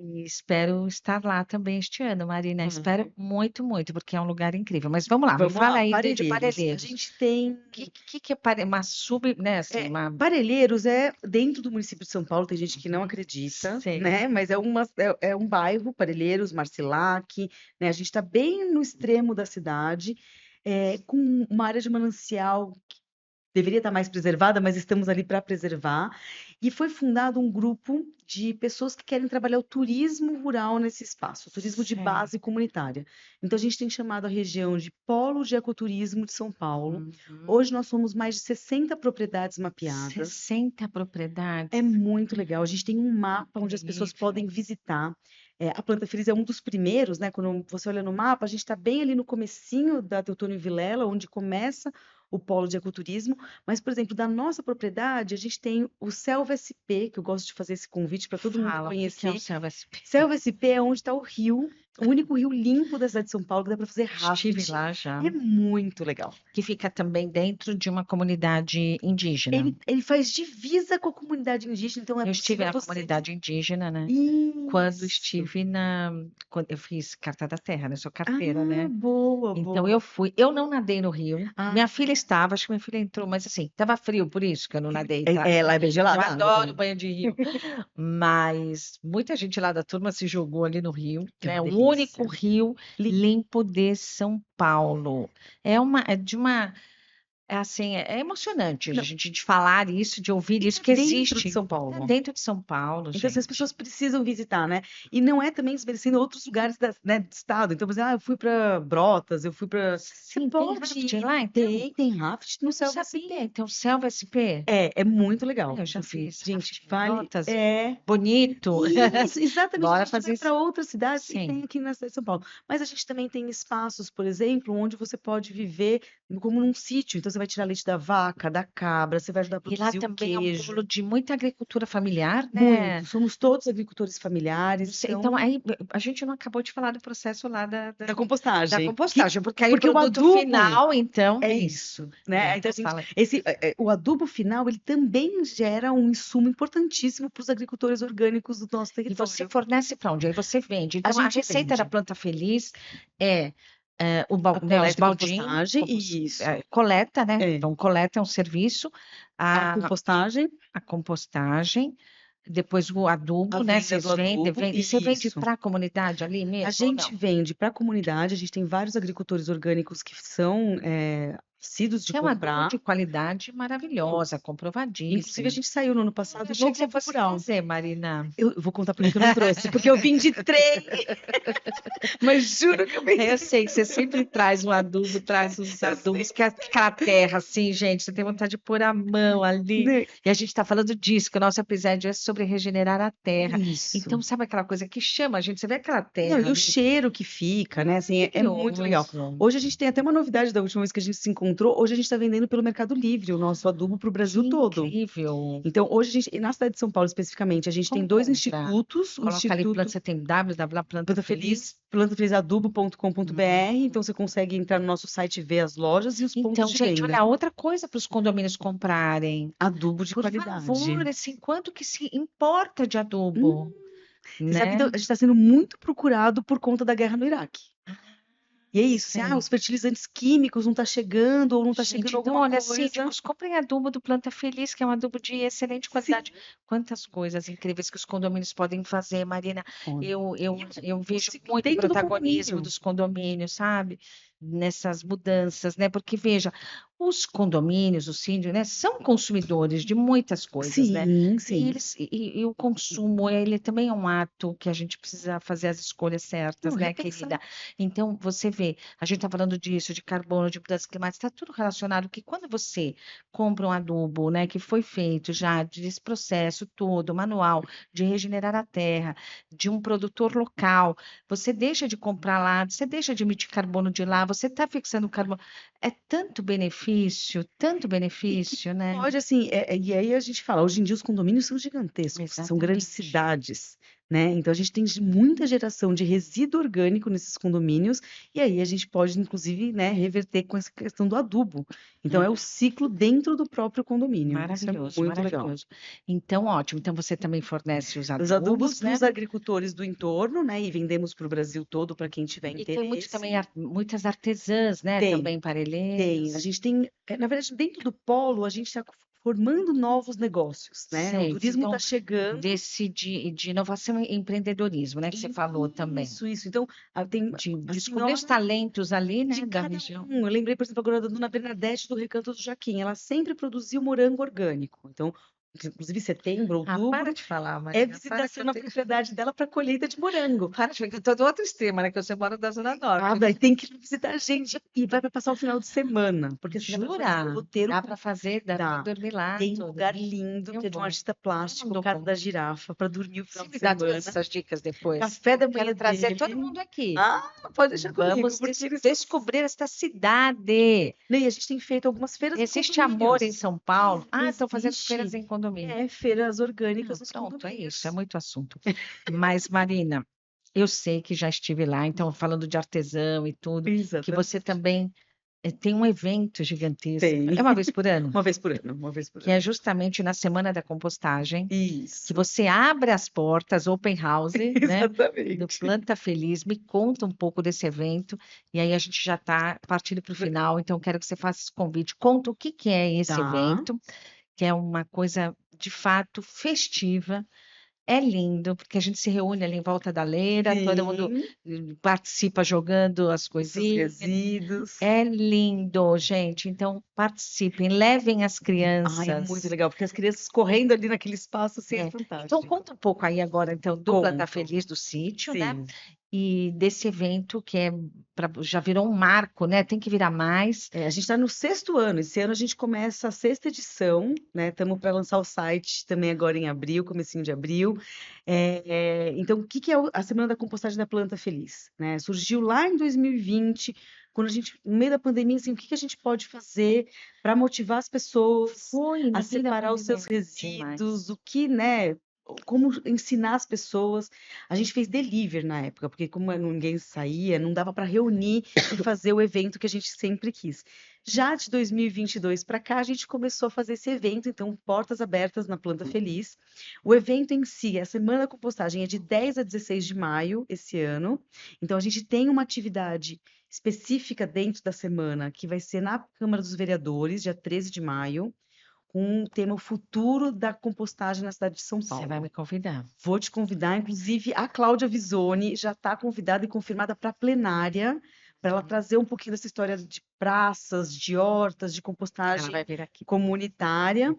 E espero estar lá também este ano, Marina. Espero Ai, muito, muito, porque é um lugar incrível. Mas vamos lá, me vamos fala lá, aí de Parelheiros. A Parelheiros. gente tem. O que é uma né, assim, uma... Parelheiros é dentro do município de São Paulo, tem gente que não acredita, Sei. né? Mas é um bairro, Parelheiros, Marcilac, né? A gente está bem no extremo da cidade, com uma área de manancial deveria estar mais preservada, mas estamos ali para preservar. E foi fundado um grupo de pessoas que querem trabalhar o turismo rural nesse espaço, o turismo de Sei. base comunitária. Então, a gente tem chamado a região de Polo de Ecoturismo de São Paulo. Uhum. Hoje nós somos mais de 60 propriedades mapeadas. 60 propriedades. É muito legal. A gente tem um mapa onde as pessoas Incrível. podem visitar. A Planta Feliz é um dos primeiros, né? Quando você olha no mapa, a gente está bem ali no comecinho da Teutônio Vilela, onde começa o polo de ecoturismo. Mas, por exemplo, da nossa propriedade, a gente tem o Selva SP, que eu gosto de fazer esse convite para todo mundo Fala, o que é o conhecer. Selva SP? Selva SP é onde está o rio, o único rio limpo da cidade de São Paulo, que dá para fazer Estive rafting. lá já. É muito legal. Que fica também dentro de uma comunidade indígena. Ele faz divisa com a comunidade indígena, então é Eu estive possível na você. comunidade indígena, né? Quando estive quando eu fiz Carta da Terra, né? Sou carteira, né? Boa, Então boa. eu fui. Eu não nadei no rio. Ah, Minha filha estava, acho que minha filha entrou, mas assim, estava frio, por isso que eu não nadei, tá? lá é bem Eu gelada. adoro banho de rio. Mas muita gente lá da turma se jogou ali no rio, Que é né? uma O único delícia. rio limpo de São Paulo. É de uma. É assim, é emocionante a Não, gente de falar isso, de ouvir e isso, tá que dentro de existe. São É Paulo. dentro de São Paulo, Então, assim, as gente. pessoas precisam visitar, né? E não é também desmerecendo outros lugares né, do estado. Então, por exemplo, eu fui para Brotas, eu fui para. Você Sim, tem pode rafting ir. lá, então? Tem raft Eu no não Selva sabia. SP. Então, Selva SP? É muito legal. Eu já Assim, fiz gente, rafting em vale. Brotas, bonito. Isso, exatamente. A Bora gente fazer vai isso. para outras cidades e Sim. tem aqui na cidade de São Paulo. Mas a gente também tem espaços, por exemplo, onde você pode viver como num sítio. Então, você vai tirar leite da vaca, da cabra, você vai ajudar a E lá produzir o também é um queijo. polo de muita agricultura familiar, né? Muito. Somos todos agricultores familiares, Então, então, aí a gente não acabou de falar do processo lá da da compostagem. compostagem, porque aí o Porque o produto adubo final, então, é isso, né? Então, então fala. o adubo final, ele também gera um insumo importantíssimo para os agricultores orgânicos do nosso E você território. fornece para onde? Aí você vende. A Então, a gente receita da vende Planta Feliz é, a né, os coleta e baldinhos, compostagem, isso. coleta, né? É. Então, coleta é um serviço, A a, compostagem, a compostagem, Depois o A adubo, né? venda Vocês do vendem, adubo, vendem. E você vende isso. para a comunidade ali A mesmo ou gente não? vende para a comunidade, a gente tem vários agricultores orgânicos que são assíduos de Que é um adubo comprar. de qualidade Não, maravilhosa, inclusive, a comprovadíssimo. gente saiu no ano Eu passado achei no que você Globo fosse Rural. trazer, Marina. Eu vou contar por que eu não trouxe, porque eu vim de trem, mas juro que eu vim Eu de... sei que você sempre traz um adubo, traz uns Eu sei. adubos, que é aquela terra, assim, gente, você tem vontade de pôr a mão ali. Né? E a gente está falando disso, que o nosso episódio é sobre regenerar a terra. Isso. Então, sabe aquela coisa que chama a gente? Você vê aquela Não, terra e o ali? cheiro que fica, né? Assim, é muito legal. Maravilhoso. Hoje a gente tem até uma novidade da última vez que a gente se encontrou. Hoje a gente está vendendo pelo Mercado Livre o nosso adubo para o Que Brasil todo. incrível. Então, hoje a gente, e na cidade de São Paulo especificamente, a gente tem Como dois compra? institutos, o Coloca ali, planta, Instituto você tem www.planta Planta feliz. Feliz, plantafelizadubo.com.br. Hum. Então, você consegue entrar no nosso site e ver as lojas e os pontos Então, de gente, venda. olha, outra coisa para os condomínios comprarem. Adubo de Por qualidade. favor, assim, quanto que se importa de Hum, adubo, Você sabe que né? a gente está sendo muito procurado por conta da guerra no Iraque. E é isso, assim, Sim. os fertilizantes químicos não tá chegando, ou não tá chegando Gente, então, alguma olha, coisa. síndicos, comprem adubo do Planta Feliz, que é um adubo de excelente Sim. qualidade. Quantas coisas incríveis que os condomínios podem fazer, Marina. Olha, Eu o vejo ciclo muito dentro do protagonismo condomínio. dos condomínios, sabe? Nessas mudanças, né? Porque, veja, os condomínios, os síndicos, né, são consumidores de muitas coisas, né? Sim, E, sim. eles, e o consumo, ele também é um ato que a gente precisa fazer as escolhas Não, certas, né, repensar. querida? Então, você vê, a gente está falando disso, de carbono, de mudança climática, está tudo relacionado que quando você compra um adubo, né, que foi feito já desse processo todo, manual, de regenerar a terra, de um produtor local, você deixa de comprar lá, você deixa de emitir carbono de lá, você está fixando carbono. É tanto E benefício, né? pode, assim, e aí a gente fala, hoje em dia os condomínios são gigantescos, são grandes Exatamente. cidades, né? Então a gente tem muita geração de resíduo orgânico nesses condomínios, e aí a gente pode, inclusive, né, reverter com essa questão do adubo. Então é o ciclo dentro do próprio condomínio. Isso é Maravilhoso, muito legal. maravilhoso. Então, ótimo. Então, você também fornece os Os adubos adubos, para né? os agricultores do entorno, né? E vendemos para o Brasil todo para quem tiver E tem muito interesse. também muitas artesãs, né? Tem, Também tem. A parelheiras. gente tem, na verdade, dentro do polo, a gente está formando novos negócios, né? O Sei. turismo está Então, chegando. de inovação e empreendedorismo, né? Que você falou também. Isso. Então, tem De a descobrir os senhora talentos ali, de né? Da cada região. um. Eu lembrei, por exemplo, agora da dona Bernadette do Recanto do Jaquim. Ela sempre produziu morango orgânico. Então, inclusive, setembro, Ah, para outubro, de falar, é Marina. Para que visitação eu na tenho. propriedade dela para colheita de morango. Para de ver que eu tô do outro extremo, né? Que você mora da Zona Ah, Norte, né? daí tem que visitar a gente e vai para passar o final de semana, porque assim dá para fazer o Jura? roteiro Dá para fazer, dá para dá. dormir lá, Tem um tudo. lugar lindo Eu que é de um vou. artista Eu não plástico, dou Casa da conta. Girafa, para dormir o final Você de me dá todas semana. essas dicas depois. Café Eu da quero manhã trazer todo dele. mundo aqui. Ah, pode deixar comigo, Vamos porque eles são... descobrir esta cidade. Né, e a gente tem feito algumas feiras em Existe amor em condomínios. São Paulo? Ah, estão fazendo feiras Existe, em condomínio. feiras orgânicas nos Pronto, é isso, é condomínios. muito assunto. Mas, Marina, eu sei que já estive lá, então, falando de artesão e tudo, que você Exatamente. também tem um evento gigantesco. Tem. É uma vez por ano? Uma vez por ano, uma vez por Que é ano. justamente na Semana da Compostagem, que Isso, você abre as portas, open house, né, do exatamente. Planta Feliz. Me conta um pouco desse evento, e aí a gente já está partindo para o final, então quero que você faça esse convite. Conta o que que é esse Tá. evento, que é uma coisa de fato festiva. É lindo, porque a gente se reúne ali em volta da leira, todo mundo Sim, participa jogando as esses coisinhas. resíduos. É lindo, gente. Então, participem, levem as Ai, é muito crianças. legal, porque as crianças correndo ali naquele espaço, assim, é É. Então, fantástico. conta um pouco aí agora, então, do Planta Conto, Feliz do sítio, né? sim. E desse evento que já virou um marco, né? Tem que virar mais. A gente está no sexto ano. Esse ano a gente começa a sexta edição, né? Estamos para lançar o site também agora em abril, comecinho de abril. Então, o que que é a Semana da Compostagem da Planta Feliz, né? Surgiu lá em 2020, quando a gente, no meio da pandemia, assim, o que que a gente pode fazer para motivar as pessoas Foi a no meio da separar os seus pandemia. Demais. resíduos, o que, né? Como ensinar as pessoas. A gente fez delivery na época, porque como ninguém saía, não dava para reunir e fazer o evento que a gente sempre quis. Já de 2022 para cá, a gente começou a fazer esse evento, então, portas abertas na Planta Feliz. O evento em si, a Semana da Compostagem, é de 10 a 16 de maio esse ano. Então, a gente tem uma atividade específica dentro da semana, que vai ser na Câmara dos Vereadores, dia 13 de maio. com o tema O Futuro da Compostagem na cidade de São Você Paulo. vai me convidar. Vou te convidar, inclusive a Cláudia Visoni já está convidada e confirmada para a plenária, para ela trazer um pouquinho dessa história de praças, de hortas, de Ela compostagem vai vir aqui. comunitária.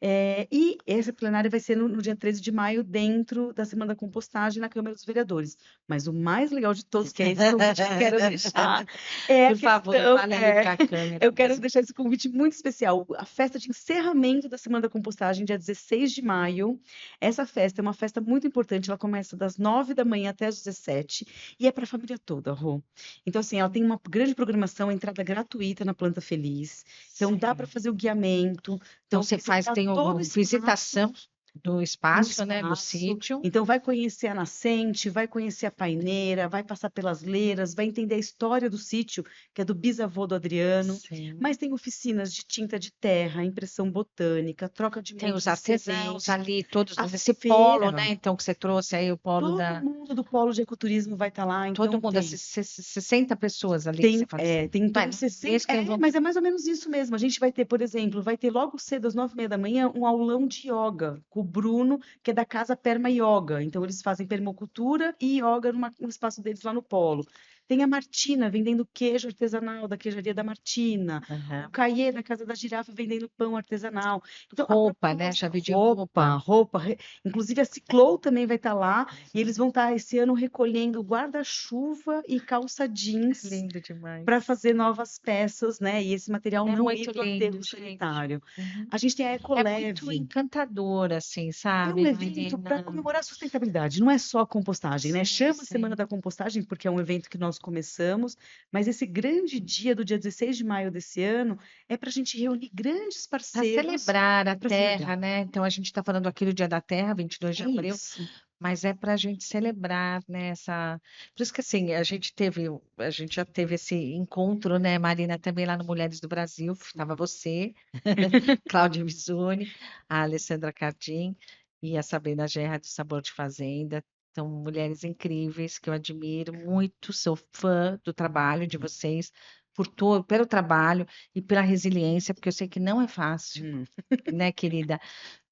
E essa plenária vai ser no dia 13 de maio, dentro da Semana da Compostagem, na Câmara dos Vereadores. Mas o mais legal de todos, que é esse convite que eu quero deixar, é a Por favor, questão. fale ali para a câmera. Eu quero deixar esse convite muito especial. A festa de encerramento da Semana da Compostagem, dia 16 de maio. Essa festa é uma festa muito importante. Ela começa das 9 da manhã até as 17 e é para a família toda, Rô. Então, assim, ela tem uma grande programação, entrada gratuita na Planta Feliz. Então, dá para fazer o guiamento. Então, você faz, visitar tem todo o uma espaço. visitação do No espaço, né, do espaço. sítio. Então, vai conhecer a nascente, vai conhecer a paineira, vai passar pelas leiras, vai entender a história do sítio, que é do bisavô do Adriano. Sim. Mas tem oficinas de tinta de terra, impressão botânica, troca de Tem os mudas de artesãos semente, ali, todos a nesse polo, feira. né? Então, que você trouxe aí o polo Todo da. mundo do polo de ecoturismo vai estar lá, Todo então mundo, tem. 60 pessoas ali que você fala assim. Tem em Vai, torno de 60. esse que eu vou. Mas é mais ou menos isso mesmo. A gente vai ter, por exemplo, vai ter logo cedo, às 9h30 da manhã, um aulão de yoga com o Bruno, que é da Casa Perma Yoga. Então, eles fazem permacultura e yoga no espaço deles lá no polo. Tem a Martina vendendo queijo artesanal da queijaria da Martina. Aham. O Caê da Casa da Girafa vendendo pão artesanal. Então, a Roupa, né? proposta, Já vi de roupa. roupa. Inclusive, a Ciclow também vai estar lá. E eles vão estar esse ano recolhendo guarda-chuva e calça jeans Lindo demais. para fazer novas peças, né? E esse material É não muito ir para o lindo, aterro gente. sanitário. Uhum. A gente tem a É muito Ecoleve. encantador, assim, É um sabe, evento para Marina? comemorar a sustentabilidade, não é só a compostagem, né? Sim, Chama Semana sim. da Compostagem porque é um evento que nós começamos, mas esse grande dia do dia 16 de maio desse ano é para a gente reunir grandes Para parceiros celebrar a para terra, celebrar. né? Então, a gente está falando aqui do Dia da Terra, 22 de É abril. isso. Mas é para a gente celebrar, né, essa... Por isso que, assim, a gente já teve esse encontro, né, Marina, também lá no Mulheres do Brasil, estava você, Cláudia Visoni, a Alessandra Cardim e a Sabrina Gerra do Sabor de Fazenda. São mulheres incríveis que eu admiro muito, sou fã do trabalho de vocês, pelo trabalho e pela resiliência, porque eu sei que não é fácil, né, querida?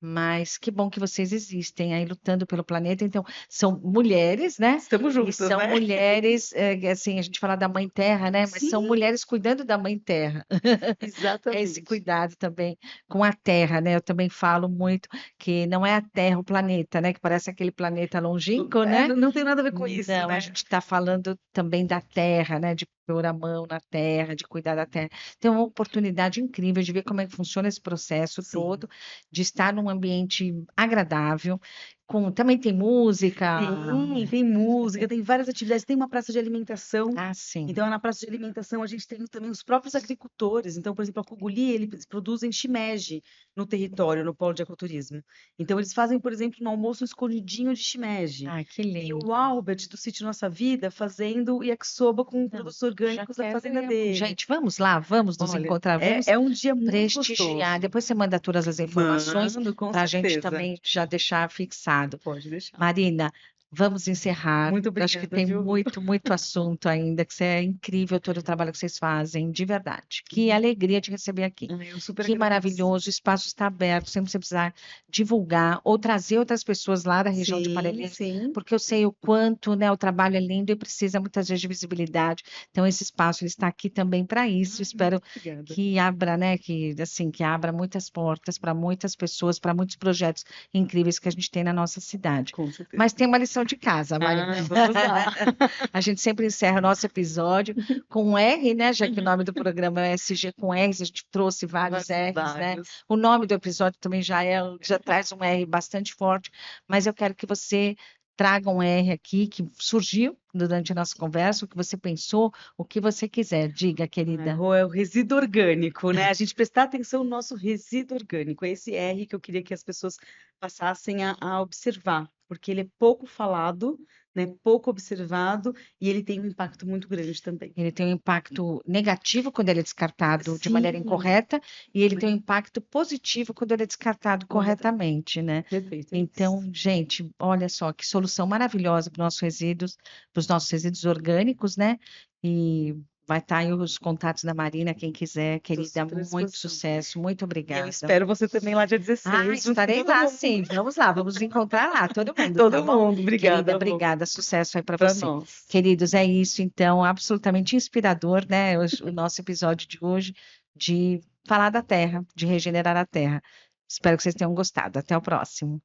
Mas que bom que vocês existem aí lutando pelo planeta. Então, são mulheres, né? Estamos E juntos, são né? mulheres, assim, a gente fala da Mãe Terra, né? Mas são Sim, mulheres cuidando da Mãe Terra. É esse exatamente. cuidado também com a Terra, né? Eu também falo muito que não é a Terra, o planeta, né? Que parece aquele planeta longínquo, né? Não tem nada a ver com isso, Não, a né? gente está falando também da terra, né? De pôr a mão na terra, de cuidar da terra. Tem uma oportunidade incrível de ver como é que funciona esse processo Sim. todo, de estar num ambiente agradável, também tem música. Tem música, tem várias atividades, tem uma praça de alimentação. Ah, sim. Então, na praça de alimentação, a gente tem também os próprios agricultores. Então, por exemplo, a Coguli, eles produzem shimeji no território, no polo de ecoturismo. Então, eles fazem, por exemplo, um almoço escondidinho de shimeji. Ah, que Tem lindo. o Albert, do Sítio Nossa Vida, fazendo yakisoba com Não, produtos já orgânicos da quero fazenda ir. dele. Gente, vamos lá, vamos nos Olha, encontrar, vamos é um dia muito prestigiar. gostoso. Depois você manda todas as informações Mando, com para a gente certeza. também já deixar fixado. Pode deixar. Marina, vamos encerrar. Muito Eu acho que obrigada, tem viu? muito, muito assunto ainda, que é incrível todo o trabalho que vocês fazem, de verdade. Que alegria de receber aqui. Eu super Que agradeço. maravilhoso, o espaço está aberto, sempre você precisar divulgar ou trazer outras pessoas lá da região de Parelheiros, Sim. porque eu sei o quanto, né, o trabalho é lindo e precisa muitas vezes de visibilidade. Então, esse espaço ele está aqui também para isso. Espero Obrigada. que abra, né, que abra muitas portas para muitas pessoas, para muitos projetos incríveis que a gente tem na nossa cidade. Com certeza. Mas tem uma lição de casa, Marina. Vamos lá. A gente sempre encerra o nosso episódio com um R, né? Já que o nome do programa é SG com R's, a gente trouxe vários R's, né? O nome do episódio também já traz um R bastante forte, mas eu quero que você traga um R aqui que surgiu durante a nossa conversa, o que você pensou, o que você quiser. Diga, querida. É o resíduo orgânico, né? A gente prestar atenção no nosso resíduo orgânico. É esse R que eu queria que as pessoas passassem a observar, porque ele é pouco falado, né? Pouco observado e ele tem um impacto muito grande também. Ele tem um impacto negativo quando ele é descartado de maneira Sim. incorreta, e ele tem um impacto positivo quando ele é descartado corretamente, né? Perfeito. Então, gente, olha só que solução maravilhosa para os nossos resíduos orgânicos, né? E Vai estar aí os contatos da Marina, quem quiser, Estou querida, super à muito disposição. sucesso, muito E eu obrigada. espero você também lá dia 16, junto com Estarei todo lá, mundo. sim. Vamos lá, vamos nos encontrar lá, todo mundo, tá Todo bom? mundo. Querida, Obrigada, amor. obrigada, sucesso aí para Para você. nós. Queridos, é isso, então, absolutamente inspirador, né? O nosso episódio de hoje de falar da terra, de regenerar a terra. Espero que vocês tenham gostado. Até o próximo.